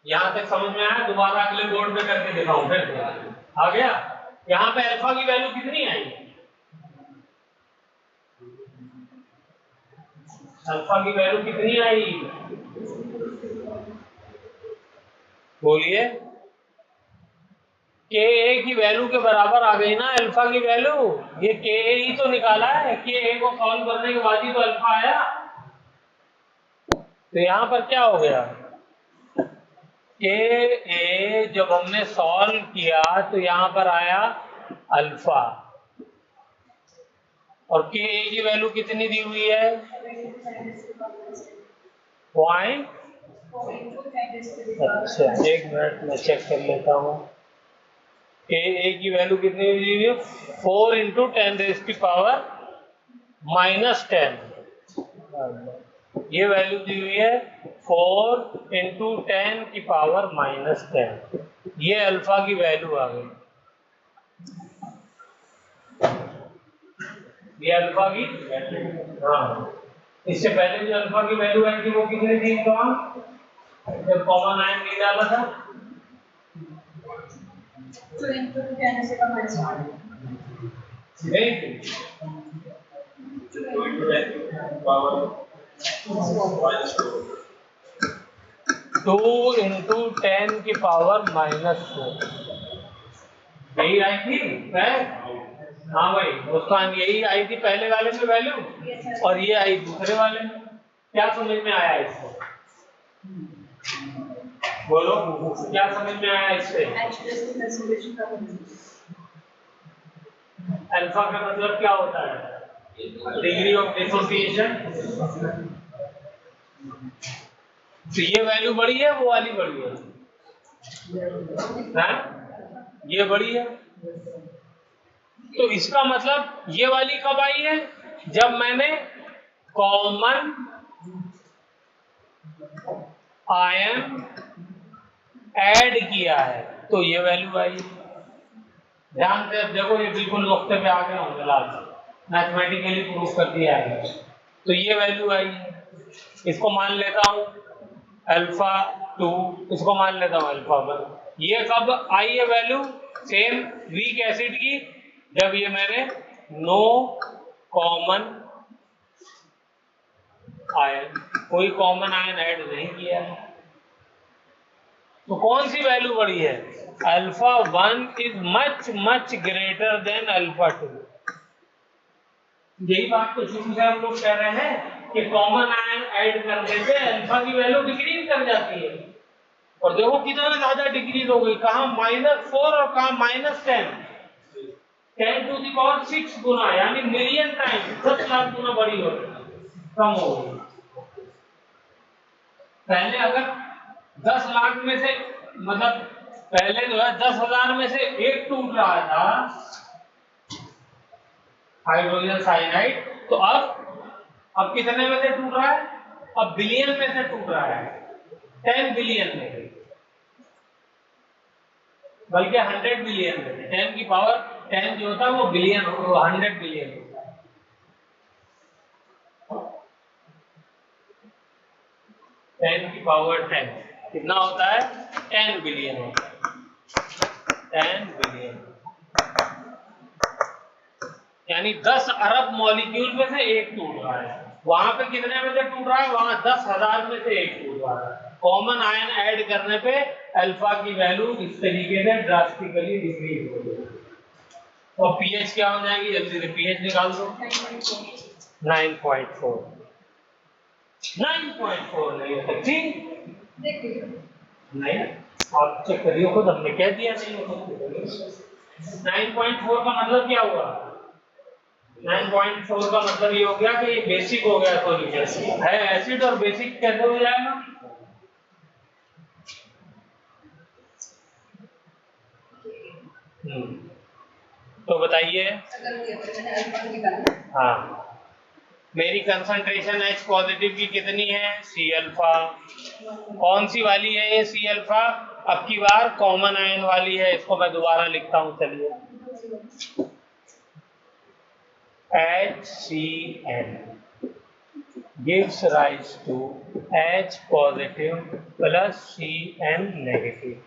यहां तक समझ में आया, दोबारा अगले बोर्ड में करके दिखाऊं फिर आ गया। यहाँ पे अल्फा की वैल्यू कितनी आई, अल्फा की वैल्यू कितनी आई, बोलिए, के ए की वैल्यू के बराबर आ गई ना अल्फा की वैल्यू, ये के ए ही तो निकाला है, के ए को सॉल्व करने के बाद ही तो अल्फा आया, तो यहाँ पर क्या हो गया, के ए जब हमने सॉल्व किया तो यहाँ पर आया अल्फा, और के ए की वैल्यू कितनी दी हुई है, पॉइंट, अच्छा 1 मिनट में चेक कर लेता हूँ, के ए की वैल्यू कितनी दी हुई है, 4 इंटू 10⁻⁻10, ये वैल्यू दी हुई है 4 इंटू 10⁻⁻10, ये अल्फा की वैल्यू आ गई, ये अल्फा की, हाँ इससे पहले जो अल्फा की वैल्यू आई थी वो कितनी थी, जब कॉमन आयन नहीं डाला था, टू इंटू 10⁻⁻4, यही आई थी, हाँ भाई मुस्कान, यही आई थी पहले वाले में वैल्यू, और ये आई दूसरे वाले में, क्या समझ में आया इसको, बोलो क्या समझ में आया इससे, अल्फा का मतलब क्या होता है, डिग्री ऑफ डिसोसिएशन, तो ये वैल्यू बड़ी है, वो वाली बड़ी है, ये बड़ी है, तो इसका मतलब ये वाली कब आई है, जब मैंने कॉमन आयन ऐड किया है, तो ये वैल्यू आई, ध्यान से अब देखो, ये बिल्कुल नुक्ते पे आ गए होंगे, लास्ट मैथमेटिकली प्रूफ कर दिया है, तो ये वैल्यू आई है, इसको मान लेता हूं अल्फा 2, इसको मान लेता हूं अल्फा 1, ये कब आई है वैल्यू, सेम वीक एसिड की, जब ये मैंने नो कॉमन आयन, कोई कॉमन आयन ऐड नहीं किया है, तो कौन सी वैल्यू बड़ी है, alpha 1 is much much greater than alpha 2, यही बात तो शुरू से हम लोग कह रहे हैं कि कॉमन आयन ऐड करने से अल्फा की वैल्यू डिक्रीज कर जाती है, और देखो कितना ज्यादा डिक्रीज हो गई, कहां -4 और कहां -10, 10⁻6 गुना, यानी मिलियन टाइम, 10 लाख गुना बड़ी हो गई, कम हो गई। पहले अगर 10 लाख में से, मतलब पहले जो है 10,000 में से एक टूट रहा था हाइड्रोजन साइनाइड, तो अब कितने में से टूट रहा है, अब बिलियन में से टूट रहा है, 10 बिलियन में, बल्कि 100 बिलियन में, 10 की पावर 10 जो होता है वो बिलियन, 100 बिलियन होता है, 10 की पावर 10 कितना होता है, 10 बिलियन होता है, 10 बिलियन, यानी 10 अरब मॉलिक्यूल में से एक टूट रहा है, वहां पे कितने में से टूट रहा है, वहां 10,000 में से एक टूट रहा है, कॉमन आयन ऐड करने पे अल्फा की वैल्यू इस तरीके से ड्रास्टिकली डिक्रीज हो गई। और पीएच क्या हो जाएगी, जल्दी से पीएच निकाल दो। 9.4 9.4 नहीं हो सकती, नहीं आप चेक करिए खुद, हमने कह दिया नहीं हो सकती। 9.4 का मतलब क्या हुआ, 9.4 का मतलब ये हो गया कि ये बेसिक हो गया सॉल्यूशन है। एसिड और बेसिक कैसे हो जाएगा, तो बताइए। हाँ, मेरी कंसंट्रेशन H पॉजिटिव की कितनी है, सी अल्फा। कौन सी वाली है ये सी अल्फा, अब की बार कॉमन आयन वाली है। इसको मैं दोबारा लिखता हूं, चलिए। HCl gives rise to H positive plus Cn negative।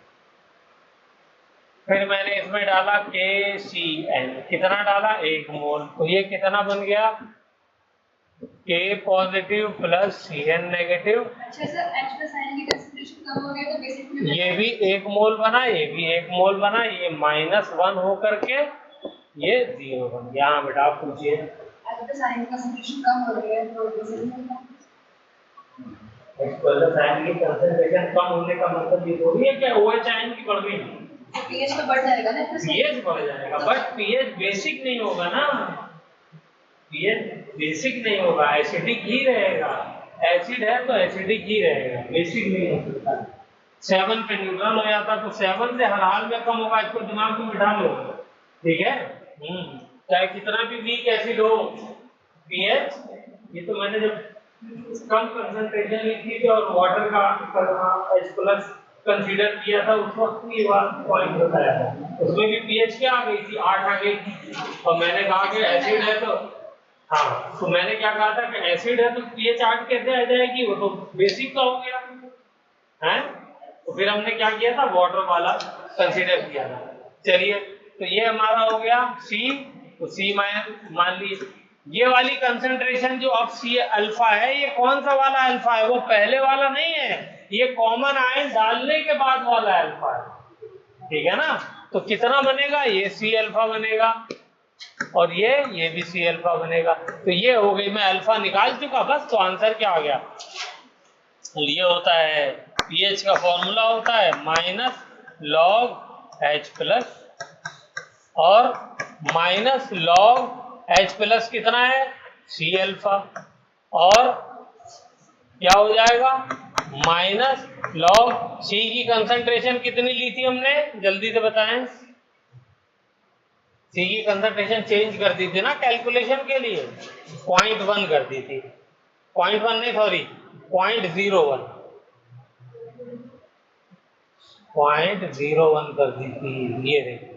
फिर मैंने इसमें डाला KCl, कितना डाला, 1 मोल। तो ये कितना बन गया, K positive plus Cn negative.
अच्छा सर, H प्लस आयन की कंसंट्रेशन कम हो गया तो बेसिक में
ये भी 1 मोल बना, ये भी 1 मोल बना, ये -1 होकर के ये 0 बन गया। हाँ बेटा आप पूछिए।
H प्लस आयन की कंसंट्रेशन कम हो रही है तो बेसिक में
H प्लस आयन की कंसंट्रेशन कम होने का मतलब ये थोड़ी है कि OH आयन की बढ़ गई,
पीएच तो बढ़ जाएगा ना,
पीएच बढ़ जाएगा, बट पीएच बेसिक नहीं होगा ना, पीएच बेसिक नहीं होगा, एसिडिक ही रहेगा। एसिड है तो एसिडिक ही रहेगा, बेसिक नहीं हो सकता। 7 पे न्यूट्रल हो जाता तो 7 से हर हाल में कम होगा, इसको दिमाग में बिठा लो, ठीक है। चाहे कितना भी वीक एसिड हो, पीएच, ये तो मैंने जब कम कंसंट्रेशन लिखी थी और वाटर का H प्लस कंसीडर किया था, उस वक्त ये बात पॉइंट बताया था, उसमें भी पीएच क्या आ गई थी, 8 आ गई थी। और मैंने कहा कि एसिड है तो, हाँ तो मैंने क्या कहा था कि एसिड है तो पीएच 8 कैसे आ जाएगी, वो तो बेसिक का हो गया है। तो फिर हमने क्या किया था, वाटर वाला कंसीडर किया था। चलिए, तो ये हमारा हो गया सी, तो सी मान लीजिए ये वाली कंसंट्रेशन जो अब सी अल्फा है, ये कौन सा वाला अल्फा है, वो पहले वाला नहीं है, ये कॉमन आयन डालने के बाद वाला अल्फा है, ठीक है ना। तो कितना बनेगा, ये सी अल्फा बनेगा और ये भी सी अल्फा बनेगा। तो ये हो गई, मैं अल्फा निकाल चुका बस, तो आंसर क्या आ गया, ये होता है पीएच का फॉर्मूला होता है -log H+ और -log H+ कितना है, सी अल्फा, और क्या हो जाएगा -log C की कंसंट्रेशन कितनी ली थी हमने, जल्दी से बताएं। C की कंसंट्रेशन चेंज कर दी थी ना कैलकुलेशन के लिए, 0.1 कर दी थी, 0.1 नहीं सॉरी 0.01 कर दी थी, ये देखिए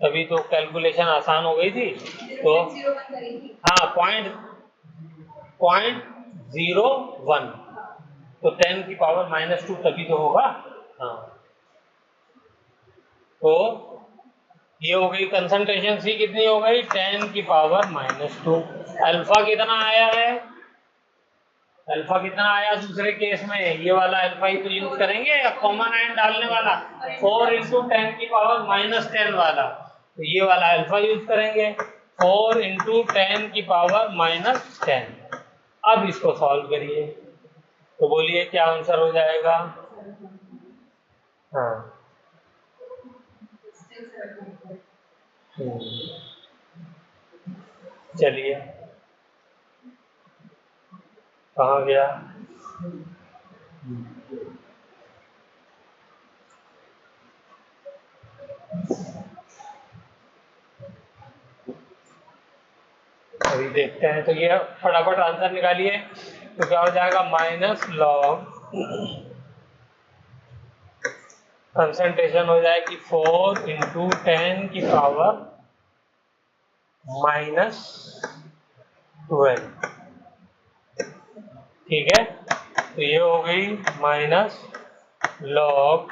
तभी तो कैलकुलेशन आसान हो गई थी। तो हाँ 0.01 तो 10 की पावर -2 तभी तो होगा। हाँ तो ये हो गई कंसंट्रेशन सी, कितनी हो गई 10 की पावर -2। अल्फा कितना आया है, अल्फा कितना आया दूसरे केस में, ये वाला अल्फा ही तो यूज करेंगे या कॉमन आयन डालने वाला, 4 × 10 की पावर -10 वाला, तो ये वाला अल्फा यूज करेंगे, 4 × 10 की पावर -10। अब इसको सॉल्व करिए, तो बोलिए क्या आंसर हो जाएगा। हाँ चलिए, कहाँ गया, अभी देखते हैं। तो ये फटाफट आंसर निकालिए, तो क्या हो जाएगा, -log कंसंट्रेशन हो जाएगी 4 × 10 की पावर -12, ठीक है। तो ये हो गई -log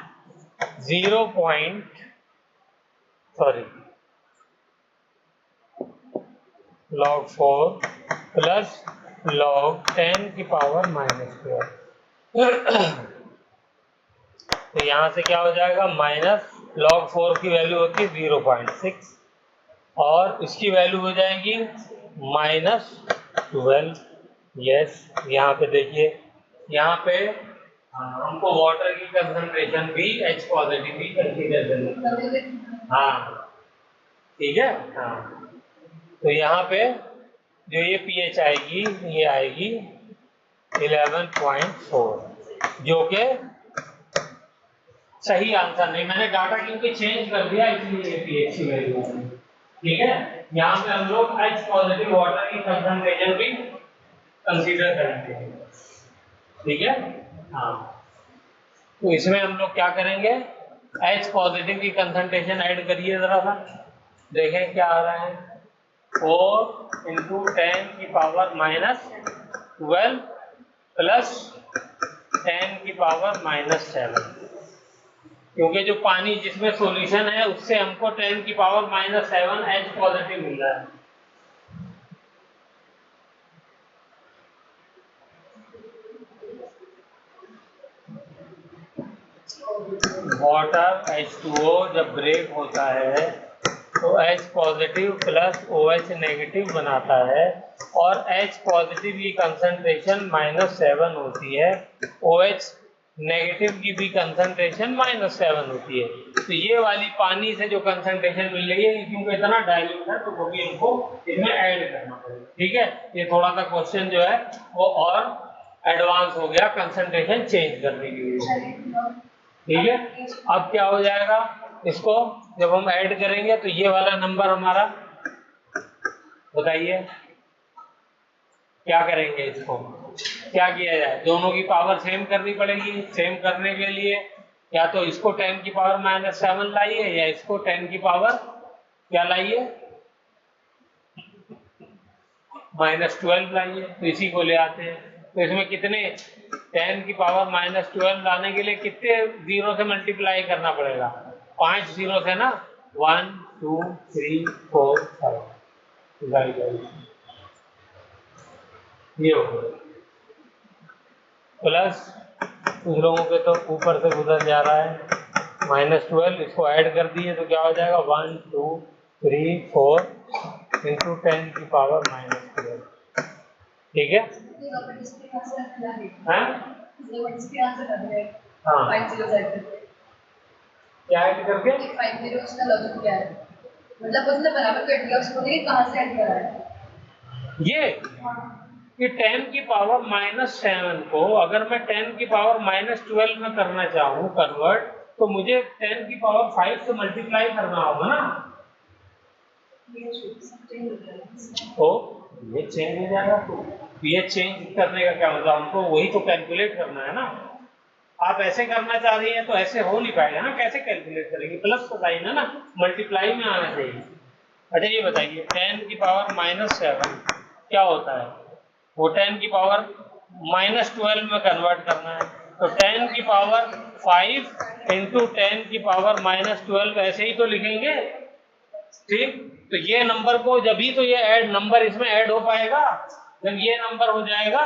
log 4 प्लस log 10 की पावर -12। तो यहाँ से क्या हो जाएगा, माइनस log 4 की वैल्यू होती है 0.6 और इसकी वैल्यू हो जाएगी -12। यस, यहाँ पे देखिए, यहाँ पे हमको वाटर की कंसंट्रेशन भी H पॉजिटिव भी कंसीडर करनी है। हाँ ठीक है। हाँ, तो यहाँ पे जो ये pH आएगी, ये आएगी 11.4, जो कि सही आंसर नहीं, मैंने डाटा क्योंकि चेंज कर दिया इसलिए ये pH की वैल्यू है। ठीक है, यहाँ पे हम लोग H पॉजिटिव वाटर की कंसंट्रेशन भी कंसीडर करेंगे। ठीक है। हाँ, तो इसमें हम लोग क्या करेंगे, H पॉजिटिव की कंसंट्रेशन ऐड करिए जरा सा, देखें क्या आ रहा है। 4 इंटू 10 की पावर -12 प्लस 10 की पावर -7, क्योंकि जो पानी जिसमें सॉल्यूशन है उससे हमको 10 की पावर -7 H पॉजिटिव मिल रहा है। वाटर H2O जब ब्रेक होता है तो H positive plus OH negative बनाता है और H पॉजिटिव की कंसंट्रेशन -7 होती है, OH नेगेटिव की भी कंसंट्रेशन -7 होती है। तो ये वाली पानी से जो कंसंट्रेशन मिल रही है क्योंकि इतना डाइल्यूट है तो वो भी हमको इसमें ऐड करना पड़ेगा। ठीक है, ये थोड़ा सा क्वेश्चन जो है वो और एडवांस हो गया कंसंट्रेशन चेंज करने के लिए। ठीक है, अब क्या हो जाएगा, इसको जब हम ऐड करेंगे तो ये वाला नंबर हमारा, बताइए क्या करेंगे, इसको क्या किया जाए, दोनों की पावर सेम करनी पड़ेगी। सेम करने के लिए या तो इसको 10 की पावर -7 लाइए या इसको 10 की पावर क्या लाइए, -12 लाइए, तो इसी को ले आते हैं। तो इसमें कितने 10 की पावर -12 लाने के लिए कितने जीरो से मल्टीप्लाई करना पड़ेगा, 5 जीरो से ना, 1 2 3 4 5 ये हो गया, प्लस कुछ लोगों के तो ऊपर से गुजर जा रहा है -12, इसको ऐड कर दिए तो क्या हो जाएगा 1 2 3 4 इंटू 10 की पावर -12। ठीक है, हाँ क्या ऐड करके,
मतलब उसने बराबर कर दिया, उसको नहीं कहाँ से ऐड करा है
ये 10 की पावर -7 को अगर मैं 10 की पावर -12 में करना चाहूँ कन्वर्ट, तो मुझे 10 की पावर 5 से मल्टीप्लाई करना होगा ना। तो ये चेंज हो जाएगा, तो ये चेंज करने का क्या मतलब, हमको वही तो कैलकुलेट करना है ना। आप ऐसे करना चाह रही हैं तो ऐसे हो नहीं पाएगा ना, कैसे कैलकुलेट करेंगे, प्लस का साइन है ना, मल्टीप्लाई में आना चाहिए। अच्छा ये बताइए 10 की पावर -7 क्या होता है, वो 10 की पावर -12 में कन्वर्ट करना है, तो 10 की पावर 5 इंटू 10 की पावर -12 ऐसे ही तो लिखेंगे। ठीक, तो ये नंबर को जब ही तो ये ऐड नंबर इसमें ऐड हो पाएगा जब ये नंबर हो जाएगा।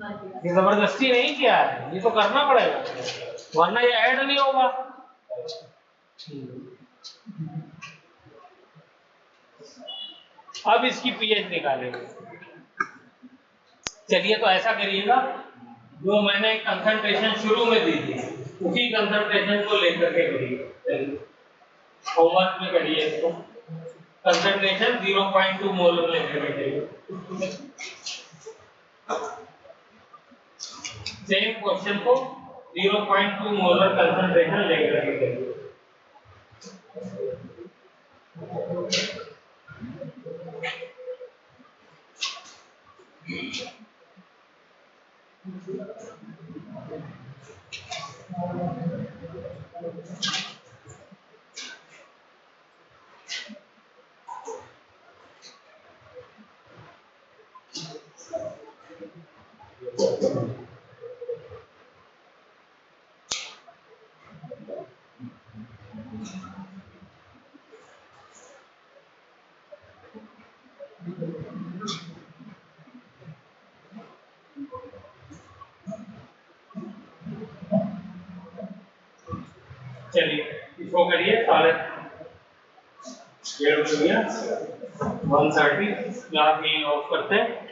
ये जबरदस्ती नहीं किया है, ये तो करना पड़ेगा वरना ये ऐड नहीं होगा। अब इसकी पीएच निकालेंगे। चलिए तो ऐसा करिएगा, जो मैंने कंसंट्रेशन शुरू में दी थी उसी कंसंट्रेशन को लेकर के करिए, होमवर्क में करिए इसको। कंसंट्रेशन 0.2 मोलर लेकर के करिए, सेम क्वेश्चन को 0.2 मोलर कंसंट्रेशन लेकर के करिए। चलिए इसको करिए 1:30 1:30 क्लास यहीं ऑफ करते हैं।